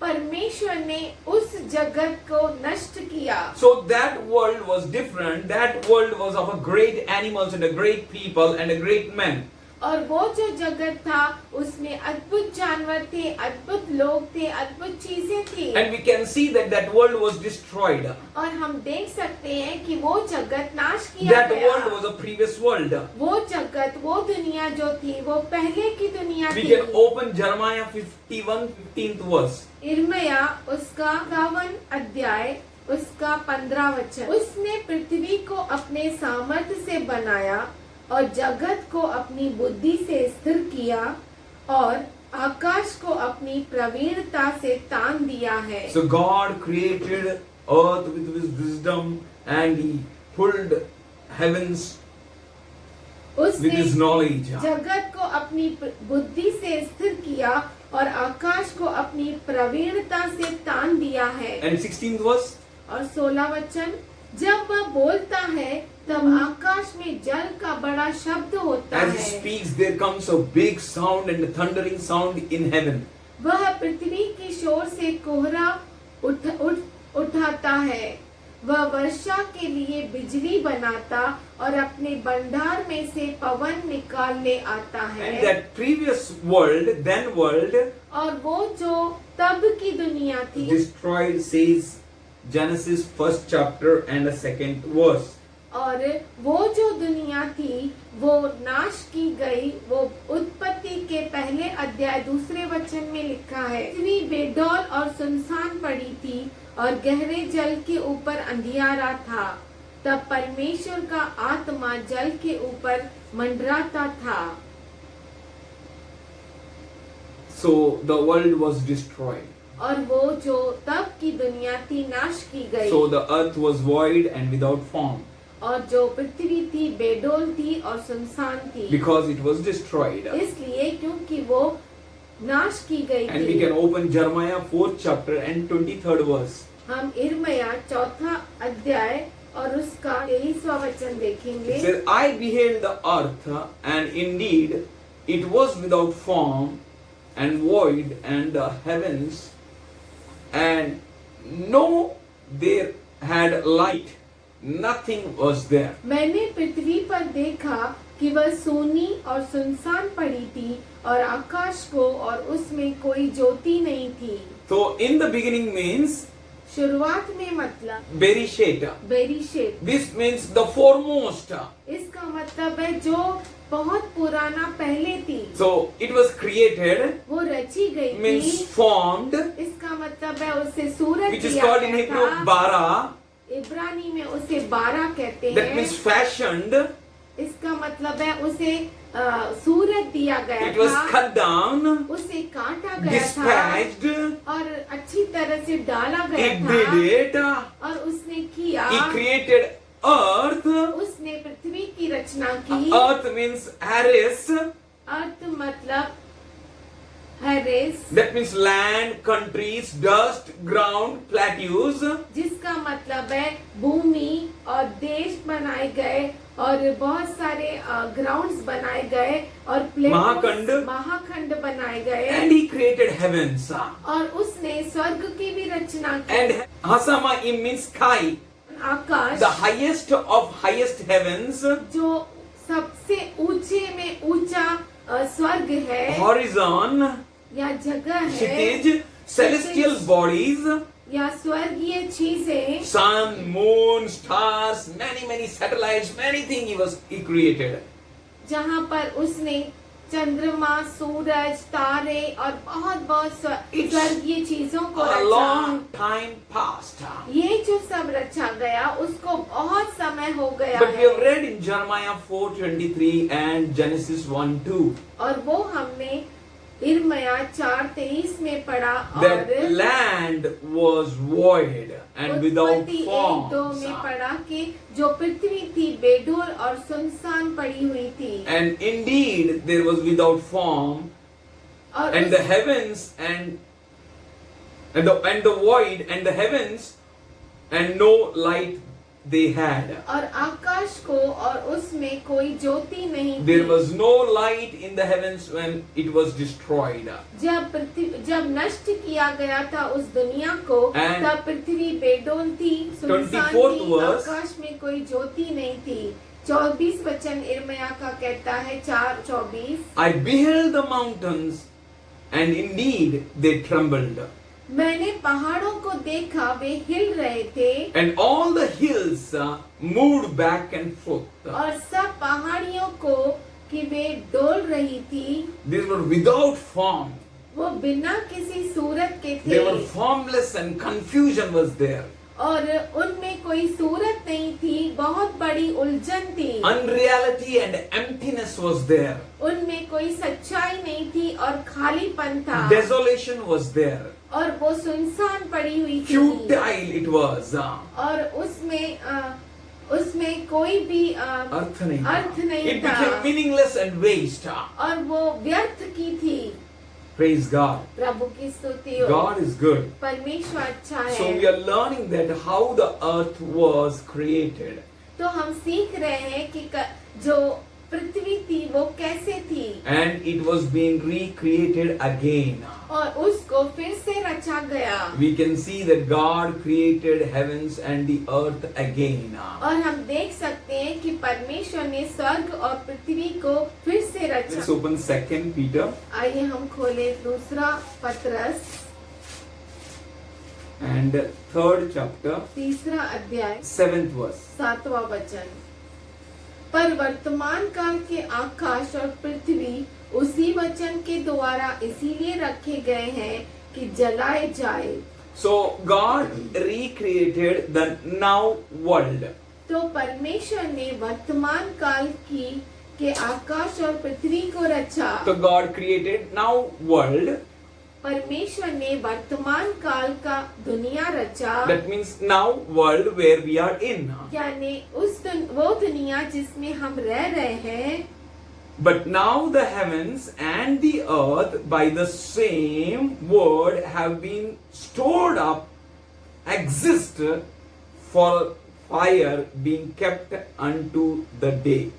S3: परमेश्वर ने उस जगत को नष्ट किया।
S2: So that world was different. That world was of a great animals and a great people and a great men.
S3: और वो जो जगत था उसमें अद्भुत जानवर थे, अद्भुत लोग थे, अद्भुत चीजें थी।
S2: And we can see that that world was destroyed.
S3: और हम देख सकते हैं कि वो जगत नाश किया
S2: That
S3: गया।
S2: world was a previous world.
S3: वो जगत, वो दुनिया जो थी वो पहले की दुनिया
S2: We
S3: थी।
S2: can open Jeremiah 51 15th verse.
S3: इर्मया उसका 51 अध्याय उसका 15 वचन। उसने पृथ्वी को अपने सामर्थ्य से बनाया और जगत को अपनी बुद्धि से स्थिर किया और आकाश को अपनी प्रवीणता से तान दिया है।
S2: So God created earth with His wisdom and He pulled heavens with
S3: उसने
S2: His knowledge.
S3: जगत को अपनी बुद्धि से स्थिर किया और आकाश को अपनी प्रवीणता से तान दिया है।
S2: And 16th verse.
S3: और 16 वचन, जब वह बोलता है तब आकाश में जल का बड़ा शब्द होता
S2: As He
S3: है।
S2: speaks, there comes a big sound and a thundering sound in heaven.
S3: वह पृथ्वी की शोर से कोहरा उठाता है। वह वर्षा के लिए बिजली बनाता और अपने भंडार में से पवन निकाल ले आता है।
S2: And that previous world, then world,
S3: और वो जो तब की दुनिया थी
S2: destroyed, says Genesis 1st chapter and the 2nd verse.
S3: और वो जो दुनिया थी वो नाश की गई। वो उत्पत्ति के पहले अध्याय 2 वचन में लिखा है, पृथ्वी बेडौल और सुनसान पड़ी थी और गहरे जल के ऊपर अंधियारा था। तब परमेश्वर का आत्मा जल के ऊपर मंडराता था।
S2: So the world was destroyed.
S3: और वो जो तब की दुनिया थी नाश की गई।
S2: So the earth was void and without form
S3: और जो पृथ्वी थी बेडौल थी और सुनसान थी,
S2: because it was destroyed.
S3: इसलिए क्योंकि वो नाश की गई
S2: And we
S3: थी।
S2: can open Jeremiah 4th chapter and 23rd verse.
S3: हम इर्मया 4था वचन देखेंगे।
S2: It says, I beheld the earth, and indeed it was without form and void, and the heavens, and no there had light, nothing was there.
S3: मैंने पृथ्वी पर देखा कि वह सूनी और सुनसान पड़ी थी, और आकाश को और उसमें कोई ज्योति नहीं थी।
S2: So in the beginning means
S3: शुरुआत में मतलब
S2: Bereshit.
S3: बेरीशेत।
S2: This means the foremost.
S3: इसका मतलब है जो बहुत पुराना पहले थी,
S2: So it was created,
S3: वो रची गई
S2: means
S3: थी।
S2: formed,
S3: इसका मतलब है उसे सूरज
S2: which is
S3: दिया
S2: called in
S3: गया
S2: Hebrew
S3: था।
S2: bara.
S3: इब्रानी में उसे 12 कहते
S2: That means
S3: हैं।
S2: fashioned.
S3: इसका मतलब है उसे सूरज दिया गया
S2: It was
S3: था,
S2: cut down,
S3: उसे काटा गया था
S2: dispatched.
S3: और अच्छी तरह से डाला गया
S2: It
S3: था,
S2: did it.
S3: और उसने किया।
S2: He created earth.
S3: उसने पृथ्वी की रचना की।
S2: Earth means Haris.
S3: अर्थ मतलब Harris,
S2: That means land, countries, dust, ground, plateaus.
S3: जिसका मतलब है भूमि और देश बनाए गए, और बहुत सारे ग्राउंड्स बनाए गए, और
S2: महाखंड।
S3: महाखंड बनाए गए,
S2: And he created heavens.
S3: और उसने स्वर्ग की भी रचना की।
S2: And Hasamaim means sky.
S3: Akash,
S2: The highest of highest heavens.
S3: जो सबसे ऊंचे में ऊंचा स्वर्ग है
S2: Horizon.
S3: या जगह है,
S2: Kshitij. Celestial bodies.
S3: या स्वर्गीय चीजें,
S2: Sun, moon, stars, many satellites, many things he created.
S3: जहाँ पर उसने चंद्रमा, सूरज, तारे और बहुत स्वर्गीय चीजों को
S2: A
S3: रचा।
S2: long time passed.
S3: ये जो सब रचा गया उसको बहुत समय हो गया
S2: But we
S3: है,
S2: have read in Jeremiah 4:23 and Genesis 1:2
S3: और वो हमने इर्मया 4:23 में पढ़ा,
S2: that
S3: और
S2: land was void and without
S3: उत्पत्ति 1:2
S2: forms.
S3: में पढ़ा कि जो पृथ्वी थी बेडोल और सुनसान पड़ी हुई थी,
S2: And indeed there was without form,
S3: और
S2: and the heavens and the void and the heavens, and no light they had.
S3: और आकाश को और उसमें कोई ज्योति नहीं थी।
S2: There was no light in the heavens when it was destroyed.
S3: जब नष्ट किया गया था उस दुनिया को,
S2: And
S3: तब पृथ्वी बेडोल थी, सुनसान
S2: 24th
S3: थी,
S2: verse,
S3: आकाश में कोई ज्योति नहीं थी। 24 वचन इर्मया का कहता है, 4:24,
S2: I beheld the mountains, and indeed they trembled,
S3: मैंने पहाड़ों को देखा, वे हिल रहे थे,
S2: and all the hills moved back and forth.
S3: और सब पहाड़ियों को कि वे डोल रही थी।
S2: These were without form.
S3: वो बिना किसी सूरत के
S2: They
S3: थे,
S2: were formless, and confusion was there.
S3: और उनमें कोई सूरत नहीं थी, बहुत बड़ी उलझन थी।
S2: Unreality and emptiness was there.
S3: उनमें कोई सच्चाई नहीं थी और खालीपन था,
S2: Desolation was there.
S3: और वो सुनसान पड़ी हुई थी,
S2: Futile it was.
S3: और उसमें कोई भी
S2: अर्थ नहीं
S3: अर्थ नहीं
S2: It
S3: था,
S2: became meaningless and waste.
S3: और वो व्यर्थ की थी।
S2: Praise God.
S3: प्रभु की स्तुति हो।
S2: God is good.
S3: परमेश्वर अच्छा
S2: So we
S3: है।
S2: are learning that how the earth was created.
S3: तो हम सीख रहे हैं कि जो पृथ्वी थी वो कैसे थी,
S2: And it was being recreated again.
S3: और उसको फिर से रचा गया।
S2: We can see that God created heavens and the earth again.
S3: और हम देख सकते हैं कि परमेश्वर ने स्वर्ग और पृथ्वी को फिर से
S2: Let's
S3: रचा।
S2: open 2 Peter
S3: आइए हम खोले दूसरा पत्रस
S2: and 3rd chapter,
S3: तीसरा अध्याय
S2: 7th verse.
S3: 7वां वचन। पर वर्तमान काल के आकाश और पृथ्वी उसी वचन के द्वारा इसीलिए रखे गए हैं कि जलाए जाए।
S2: So God recreated the now world.
S3: तो परमेश्वर ने वर्तमान काल के आकाश और पृथ्वी को रचा।
S2: So God created now world.
S3: परमेश्वर ने वर्तमान काल का दुनिया रचा,
S2: That means now world where we are in.
S3: यानी वो दुनिया जिसमें हम रह रहे हैं।
S2: But now the heavens and the earth by the same word have been stored up, exist fire being kept unto the day.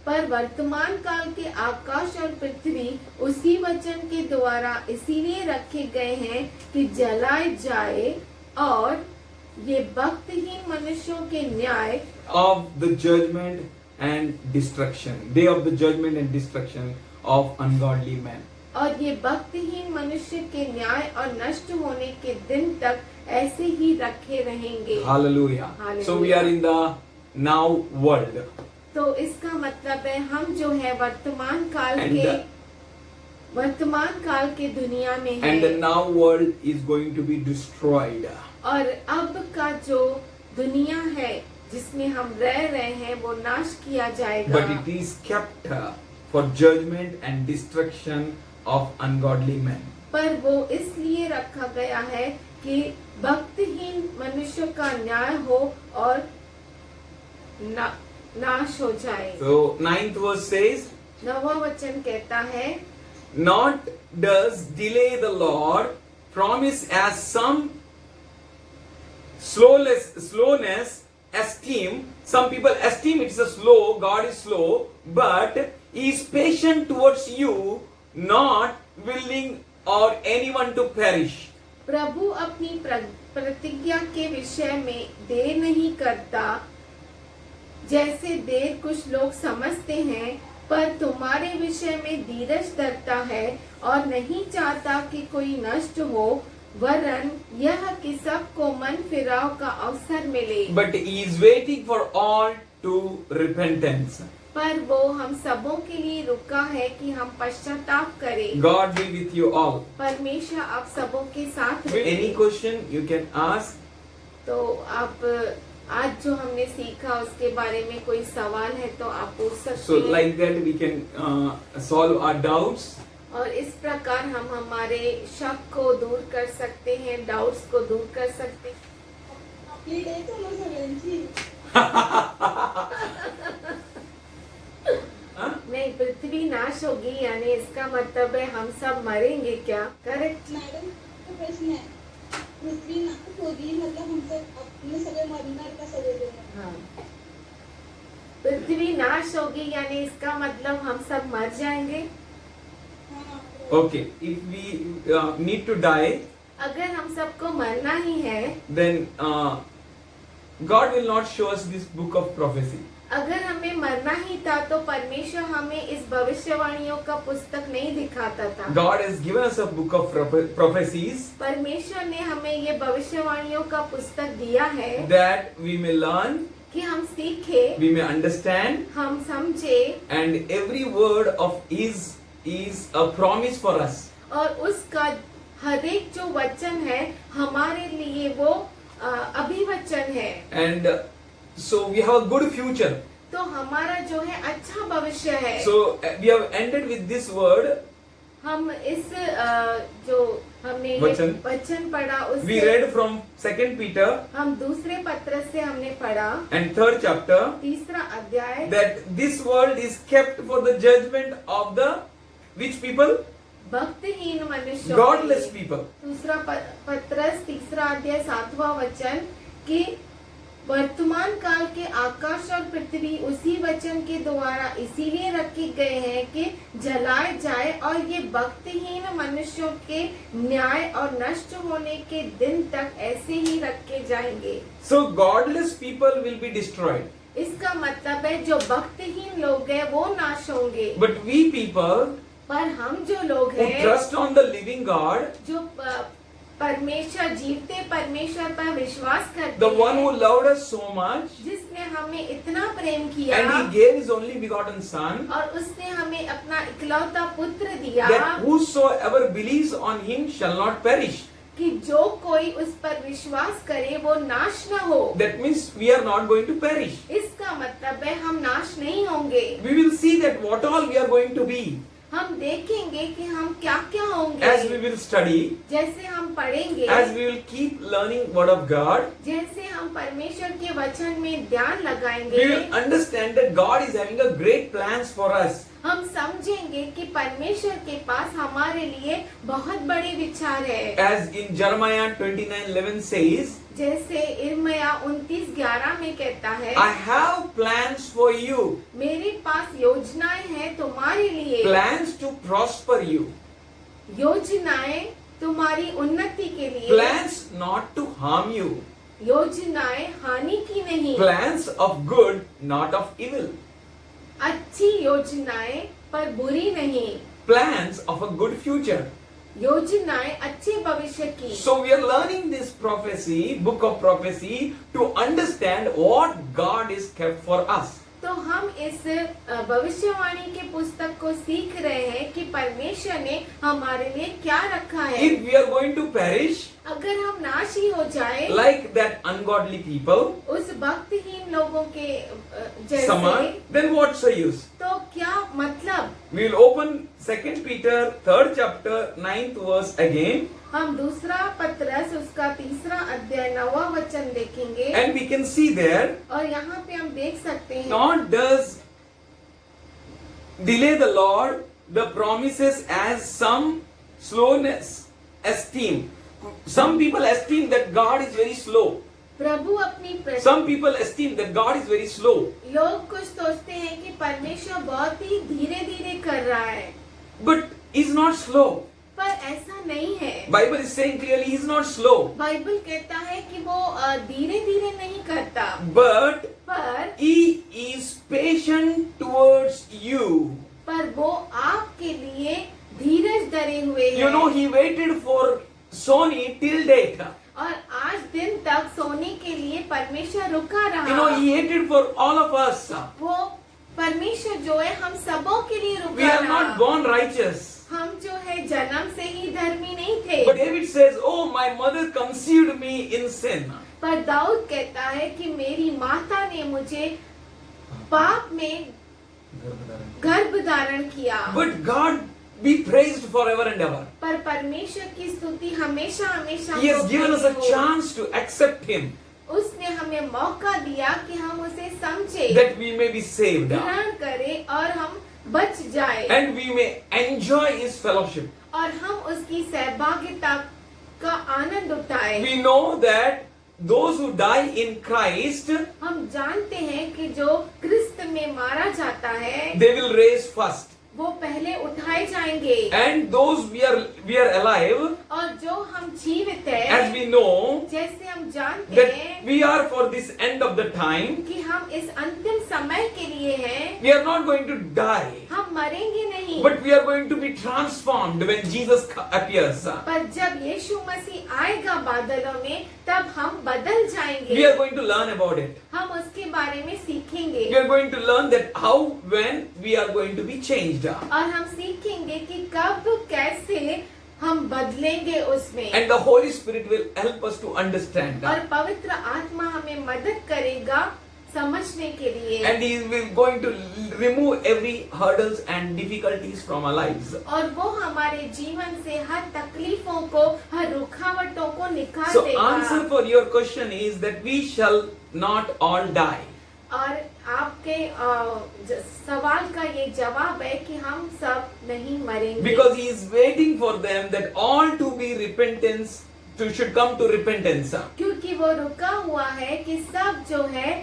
S3: पर वर्तमान काल के आकाश और पृथ्वी उसी वचन के द्वारा इसीलिए रखे गए हैं कि जलाए जाए और ये भक्तिहीन मनुष्यों के न्याय
S2: Of the judgment and destruction, day of the judgment and destruction of ungodly men.
S3: और ये भक्तिहीन मनुष्य के न्याय और नष्ट होने के दिन तक ऐसे ही रखे रहेंगे।
S2: Hallelujah.
S3: Hallelujah.
S2: So we are in the now world.
S3: तो इसका मतलब है हम जो है वर्तमान काल
S2: And
S3: के दुनिया में
S2: And the
S3: है
S2: now world is going to be destroyed.
S3: और अब का जो दुनिया है जिसमें हम रह रहे हैं वो नाश किया जाएगा।
S2: But it is kept for judgment and destruction of ungodly men.
S3: पर वो इसलिए रखा गया है कि भक्तिहीन मनुष्य का न्याय हो और नाश हो जाए।
S2: So 9th verse says,
S3: 9वां वचन कहता है,
S2: Not does delay the Lord promise as some slowness esteem. Some people esteem it's a slow, God is slow, but He is patient towards you, not willing or anyone to perish.
S3: प्रभु अपनी प्रतिज्ञा के विषय में देर नहीं करता जैसे देर कुछ लोग समझते हैं, पर तुम्हारे विषय में धीरज धरता है और नहीं चाहता कि कोई नष्ट हो, वरन यह कि सबको मन फिराव का अवसर मिले।
S2: But He is waiting for all to repentance.
S3: पर वो हम सबों के लिए रुका है कि हम पश्चाताप करें।
S2: God be with you all.
S3: परमेश्वर आप सबों के साथ रहे।
S2: Any question you can ask?
S3: तो आप आज जो हमने सीखा उसके बारे में कोई सवाल है तो आप पूछ सकते
S2: So
S3: हैं।
S2: like that we can solve our doubts.
S3: और इस प्रकार हम हमारे शक को दूर कर सकते हैं, डाउट्स को दूर कर सकते हैं।
S4: आपली डे तो ना सगळ्यांची
S3: नहीं, पृथ्वी नाश होगी यानी इसका मतलब है हम सब मरेंगे क्या? करेक्ट।
S4: मॅडम तो प्रश्न है पृथ्वी ना होगी मतलब हम सब अपने सगळे मरणार का सगळे जण?
S3: हाँ, पृथ्वी नाश होगी यानी इसका मतलब हम सब मर जाएंगे।
S4: हाँ
S2: Okay, if we need to die,
S3: अगर हम सबको मरना ही है,
S2: then God will not show us this book of prophecy.
S3: अगर हमें मरना ही था तो परमेश्वर हमें इस भविष्यवाणियों का पुस्तक नहीं दिखाता था।
S2: God has given us a book of prophecies
S3: परमेश्वर ने हमें ये भविष्यवाणियों का पुस्तक दिया है
S2: that we may learn,
S3: कि हम सीखे,
S2: we may understand,
S3: हम समझे,
S2: and every word of His is a promise for us.
S3: और उसका हर एक जो वचन है हमारे लिए वो अभिवचन है।
S2: And so we have a good future.
S3: तो हमारा जो है अच्छा भविष्य है।
S2: So we have ended with this word.
S3: हम इस जो हमने ये
S2: वचन
S3: वचन पढ़ा
S2: We
S3: उससे
S2: read from 2 Peter
S3: हम दूसरे पत्र से हमने पढ़ा
S2: and 3rd chapter
S3: तीसरा अध्याय
S2: that this world is kept for the judgment of the which people?
S3: भक्तिहीन मनुष्य,
S2: Godless people.
S3: दूसरा पत्रस तीसरा अध्याय 7वां वचन कि वर्तमान काल के आकाश और पृथ्वी उसी वचन के द्वारा इसीलिए रखे गए हैं कि जलाए जाए और ये भक्तिहीन मनुष्यों के न्याय और नष्ट होने के दिन तक ऐसे ही रखे जाएंगे।
S2: So godless people will be destroyed.
S3: इसका मतलब है जो भक्तिहीन लोग हैं वो नाश होंगे,
S2: But we people
S3: पर हम जो लोग
S2: who
S3: हैं
S2: trust on the living God,
S3: जो परमेश्वर जीवते परमेश्वर पर विश्वास करते
S2: the one
S3: हैं,
S2: who loved us so much
S3: जिसने हमें इतना प्रेम किया
S2: and He gave His only begotten Son,
S3: और उसने हमें अपना इकलौता पुत्र दिया
S2: that whosoever believes on Him shall not perish.
S3: कि जो कोई उस पर विश्वास करे वो नाश न हो।
S2: That means we are not going to perish.
S3: इसका मतलब है हम नाश नहीं होंगे।
S2: We will see that what all we are going to be
S3: हम देखेंगे कि हम क्या क्या होंगे
S2: as we will study,
S3: जैसे हम पढ़ेंगे,
S2: as we will keep learning Word of God.
S3: जैसे हम परमेश्वर के वचन में ध्यान लगाएंगे,
S2: We will understand that God is having a great plans for us.
S3: हम समझेंगे कि परमेश्वर के पास हमारे लिए बहुत बड़े विचार है।
S2: As in Jeremiah 29:11 says,
S3: जैसे इर्मया 29:11 में कहता है,
S2: I have plans for you,
S3: मेरे पास योजनाएं हैं तुम्हारे लिए,
S2: plans to prosper you,
S3: योजनाएं तुम्हारी उन्नति के लिए,
S2: plans not to harm you,
S3: योजनाएं हानि की नहीं,
S2: plans of good, not of evil,
S3: अच्छी योजनाएं पर बुरी नहीं,
S2: plans of a good future.
S3: योजनाएं अच्छे भविष्य की।
S2: So we are learning this prophecy, book of prophecy, to understand what God is kept for us.
S3: तो हम इस भविष्यवाणी के पुस्तक को सीख रहे हैं कि परमेश्वर ने हमारे लिए क्या रखा है।
S2: If we are going to perish
S3: अगर हम नाश ही हो जाए
S2: like that ungodly people,
S3: उस भक्तहीन लोगों के जैसे,
S2: Samar, then what's the use?
S3: तो क्या मतलब?
S2: We will open 2 Peter 3rd chapter 9th verse again,
S3: हम दूसरा पत्रस उसका 3रा अध्याय 9वां वचन देखेंगे
S2: and we can see there,
S3: और यहाँ पे हम देख सकते हैं,
S2: not does delay the Lord the promises as some slowness esteem. Some people esteem that God is very slow.
S3: प्रभु अपनी
S2: Some people esteem that God is very slow.
S3: लोग कुछ सोचते हैं कि परमेश्वर बहुत ही धीरे धीरे कर रहा है,
S2: But he's not slow.
S3: पर ऐसा नहीं है।
S2: Bible is saying clearly he's not slow.
S3: Bible कहता है कि वो धीरे धीरे नहीं करता,
S2: But
S3: पर
S2: he is patient towards you.
S3: पर वो आपके लिए धीरज धरे हुए
S2: You know,
S3: है।
S2: he waited for Sony till date.
S3: और आज दिन तक सोने के लिए परमेश्वर रुका रहा।
S2: You know, he waited for all of us.
S3: वो परमेश्वर जो है हम सबों के लिए
S2: We
S3: रुका
S2: are
S3: रहा।
S2: not born righteous.
S3: हम जो है जन्म से ही धर्मी नहीं थे,
S2: But David says, oh, my mother conceived me in sin.
S3: पर दाऊद कहता है कि मेरी माता ने मुझे पाप में गर्भ धारण किया।
S2: But God be praised forever and ever.
S3: पर परमेश्वर की स्तुति हमेशा हमेशा
S2: He has given us a
S3: हो।
S2: chance to accept him,
S3: उसने हमें मौका दिया कि हम उसे समझे,
S2: that we may be saved
S3: ग्रहण करें और हम बच जाए
S2: and we may enjoy his fellowship.
S3: और हम उसकी सहभागिता का आनंद उठाए।
S2: We know that those who die in Christ,
S3: हम जानते हैं कि जो क्रिस्त में मारा जाता है
S2: they will raise first.
S3: वो पहले उठाए जाएंगे,
S2: And those we are alive,
S3: और जो हम जीवित हैं,
S2: as we know
S3: जैसे हम जानते
S2: that
S3: हैं
S2: we are for this end of the time,
S3: कि हम इस अंतिम समय के लिए हैं,
S2: we are not going to die,
S3: हम मरेंगे नहीं,
S2: but we are going to be transformed when Jesus appears.
S3: पर जब यीशु मसीह आएगा बादलों में तब हम बदल
S2: We
S3: जाएंगे।
S2: are going to learn about it.
S3: हम उसके बारे में सीखेंगे
S2: We are going to learn that how, when we are going to be changed.
S3: और हम सीखेंगे कि कब कैसे हम बदलेंगे उसमें,
S2: And the Holy Spirit will help us to understand.
S3: और पवित्र आत्मा हमें मदद करेगा समझने के लिए,
S2: And He is going to remove every hurdles and difficulties from our lives.
S3: और वो हमारे जीवन से हर तकलीफों को, हर रुकावटों को निकाल
S2: So
S3: देगा।
S2: answer for your question is that we shall not all die.
S3: और आपके सवाल का ये जवाब है कि हम सब नहीं मरेंगे,
S2: Because He is waiting for them that all to be repentance, should come to repentance.
S3: क्योंकि वो रुका हुआ है कि सब जो है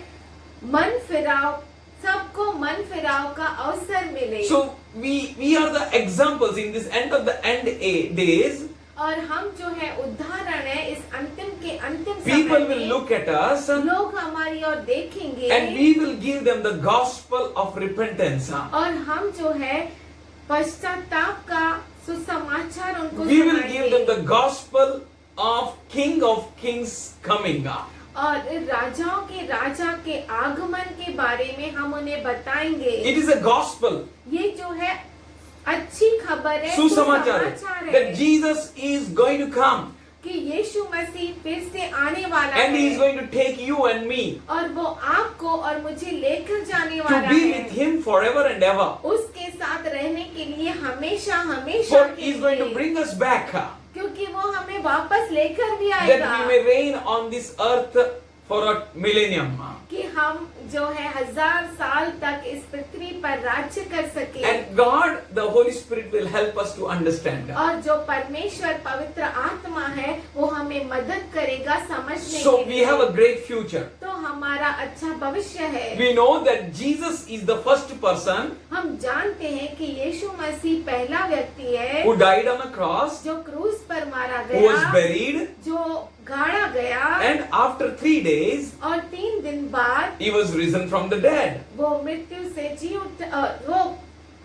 S3: मन फिराव, सबको मन फिराव का अवसर मिले।
S2: So we are the examples in this end of the days.
S3: और हम जो है उदाहरण है इस अंतिम के अंतिम
S2: People
S3: समय
S2: will
S3: में।
S2: look at us
S3: लोग हमारी ओर देखेंगे
S2: and we will give them the gospel of repentance.
S3: और हम जो है पश्चाताप का सुसमाचार उनको
S2: We will give them
S3: सुनाएंगे
S2: the gospel of King of Kings coming.
S3: और राजाओं के राजा के आगमन के बारे में हम उन्हें बताएंगे।
S2: It is a gospel.
S3: ये जो है अच्छी खबर है,
S2: सुसमाचार
S3: सुसमाचार
S2: है
S3: है
S2: that Jesus is going to come
S3: कि यीशु मसीह फिर से आने वाला
S2: and He is
S3: है
S2: going to take you and me
S3: और वो आपको और मुझे लेकर जाने
S2: to
S3: वाला
S2: be
S3: है
S2: with Him forever and ever.
S3: उसके साथ रहने के लिए हमेशा हमेशा
S2: For
S3: के
S2: He is going to
S3: लिए।
S2: bring us back
S3: क्योंकि वो हमें वापस लेकर भी
S2: that
S3: आएगा
S2: we may reign on this earth for a millennium.
S3: कि हम जो है 1000 साल तक इस पृथ्वी पर राज्य कर सके।
S2: And God, the Holy Spirit will help us to understand that.
S3: और जो परमेश्वर पवित्र आत्मा है वो हमें मदद करेगा समझने
S2: So
S3: के
S2: we
S3: लिए।
S2: have a great future.
S3: तो हमारा अच्छा भविष्य है।
S2: We know that Jesus is the first person
S3: हम जानते हैं कि यीशु मसीह पहला व्यक्ति है
S2: who died on a cross,
S3: जो क्रूस पर मारा
S2: who was
S3: गया,
S2: buried,
S3: जो गाड़ा गया,
S2: and after 3 days
S3: और 3 दिन बाद
S2: he was risen from the dead.
S3: वो मृत्यु से जी उठा, वो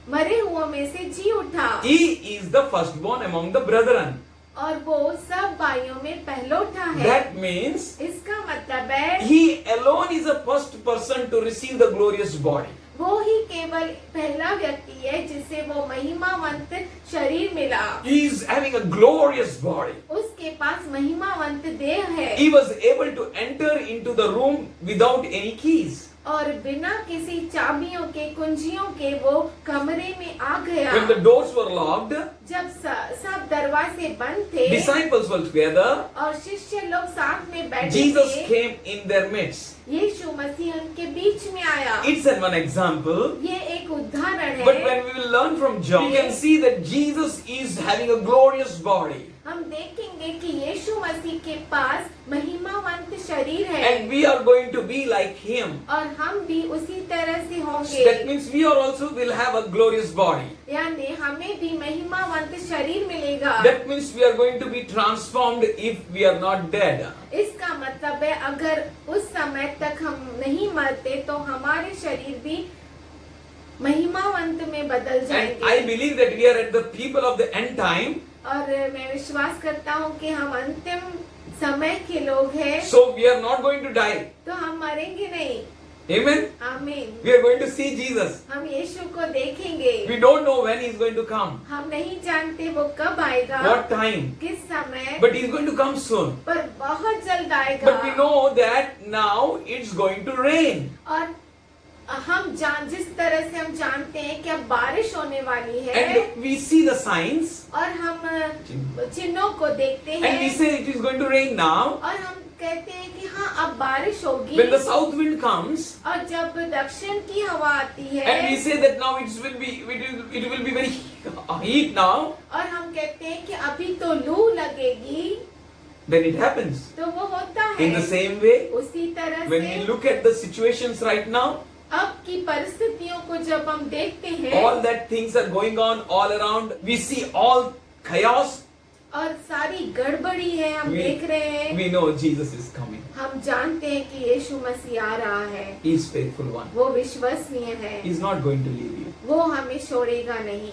S3: मरे हुओं में से जी उठा।
S2: He is the firstborn among the brethren.
S3: और वो सब भाइयों में पहलोठा है।
S2: That means
S3: इसका मतलब है
S2: he alone is the first person to receive the glorious body.
S3: वो ही केवल पहला व्यक्ति है जिसे वो महिमावंत शरीर मिला।
S2: He is having a glorious body.
S3: उसके पास महिमावंत देह है
S2: He was able to enter into the room without any keys.
S3: और बिना किसी चाबियों के कुंजियों के वो कमरे में आ गया।
S2: When the doors were locked,
S3: जब सब दरवाजे बंद थे
S2: disciples were together,
S3: और शिष्य लोग साथ में बैठे
S2: Jesus
S3: थे,
S2: came in their midst.
S3: यीशु मसीह उनके बीच में आया।
S2: It's an one example.
S3: ये एक उदाहरण
S2: But
S3: है।
S2: when we will learn from John, we can see that Jesus is having a glorious body.
S3: हम देखेंगे कि यीशु मसीह के पास महिमावंत शरीर है
S2: And we are going to be like him.
S3: और हम भी उसी तरह से होंगे।
S2: That means we are also will have a glorious body.
S3: यानी हमें भी महिमावंत शरीर मिलेगा।
S2: That means we are going to be transformed if we are not dead.
S3: इसका मतलब है अगर उस समय तक हम नहीं मरते तो हमारे शरीर भी महिमावंत में बदल
S2: And
S3: जाएंगे।
S2: I believe that we are at the people of the end time.
S3: और मैं विश्वास करता हूँ कि हम अंतिम समय के लोग हैं,
S2: So we are not going to die.
S3: तो हम मरेंगे नहीं।
S2: Amen.
S3: आमीन।
S2: We are going to see Jesus.
S3: हम यीशु को देखेंगे।
S2: We don't know when he is going to come.
S3: हम नहीं जानते वो कब आएगा,
S2: What time?
S3: किस समय,
S2: But he is going to come soon.
S3: पर बहुत जल्द आएगा।
S2: But we know that now it's going to rain.
S3: और हम जिस तरह से हम जानते हैं कि अब बारिश होने वाली है
S2: And we see the signs.
S3: और हम चिन्हों को देखते
S2: And we
S3: हैं
S2: say it is going to rain now.
S3: और हम कहते हैं कि हाँ अब बारिश होगी।
S2: When the south wind comes,
S3: और जब दक्षिण की हवा आती है
S2: and we say that now it will be very heat now,
S3: और हम कहते हैं कि अभी तो लू लगेगी,
S2: then it happens.
S3: तो वो होता है।
S2: In the same way,
S3: उसी तरह
S2: when
S3: से
S2: we look at the situations right now,
S3: अब की परिस्थितियों को जब हम देखते हैं
S2: all that things are going on all around, we see all chaos,
S3: और सारी गड़बड़ी है, हम देख रहे हैं,
S2: we know Jesus is coming.
S3: हम जानते हैं कि यीशु मसीह आ रहा है।
S2: He is faithful one.
S3: वो विश्वसनीय है,
S2: He is not going to leave you.
S3: वो हमें छोड़ेगा नहीं।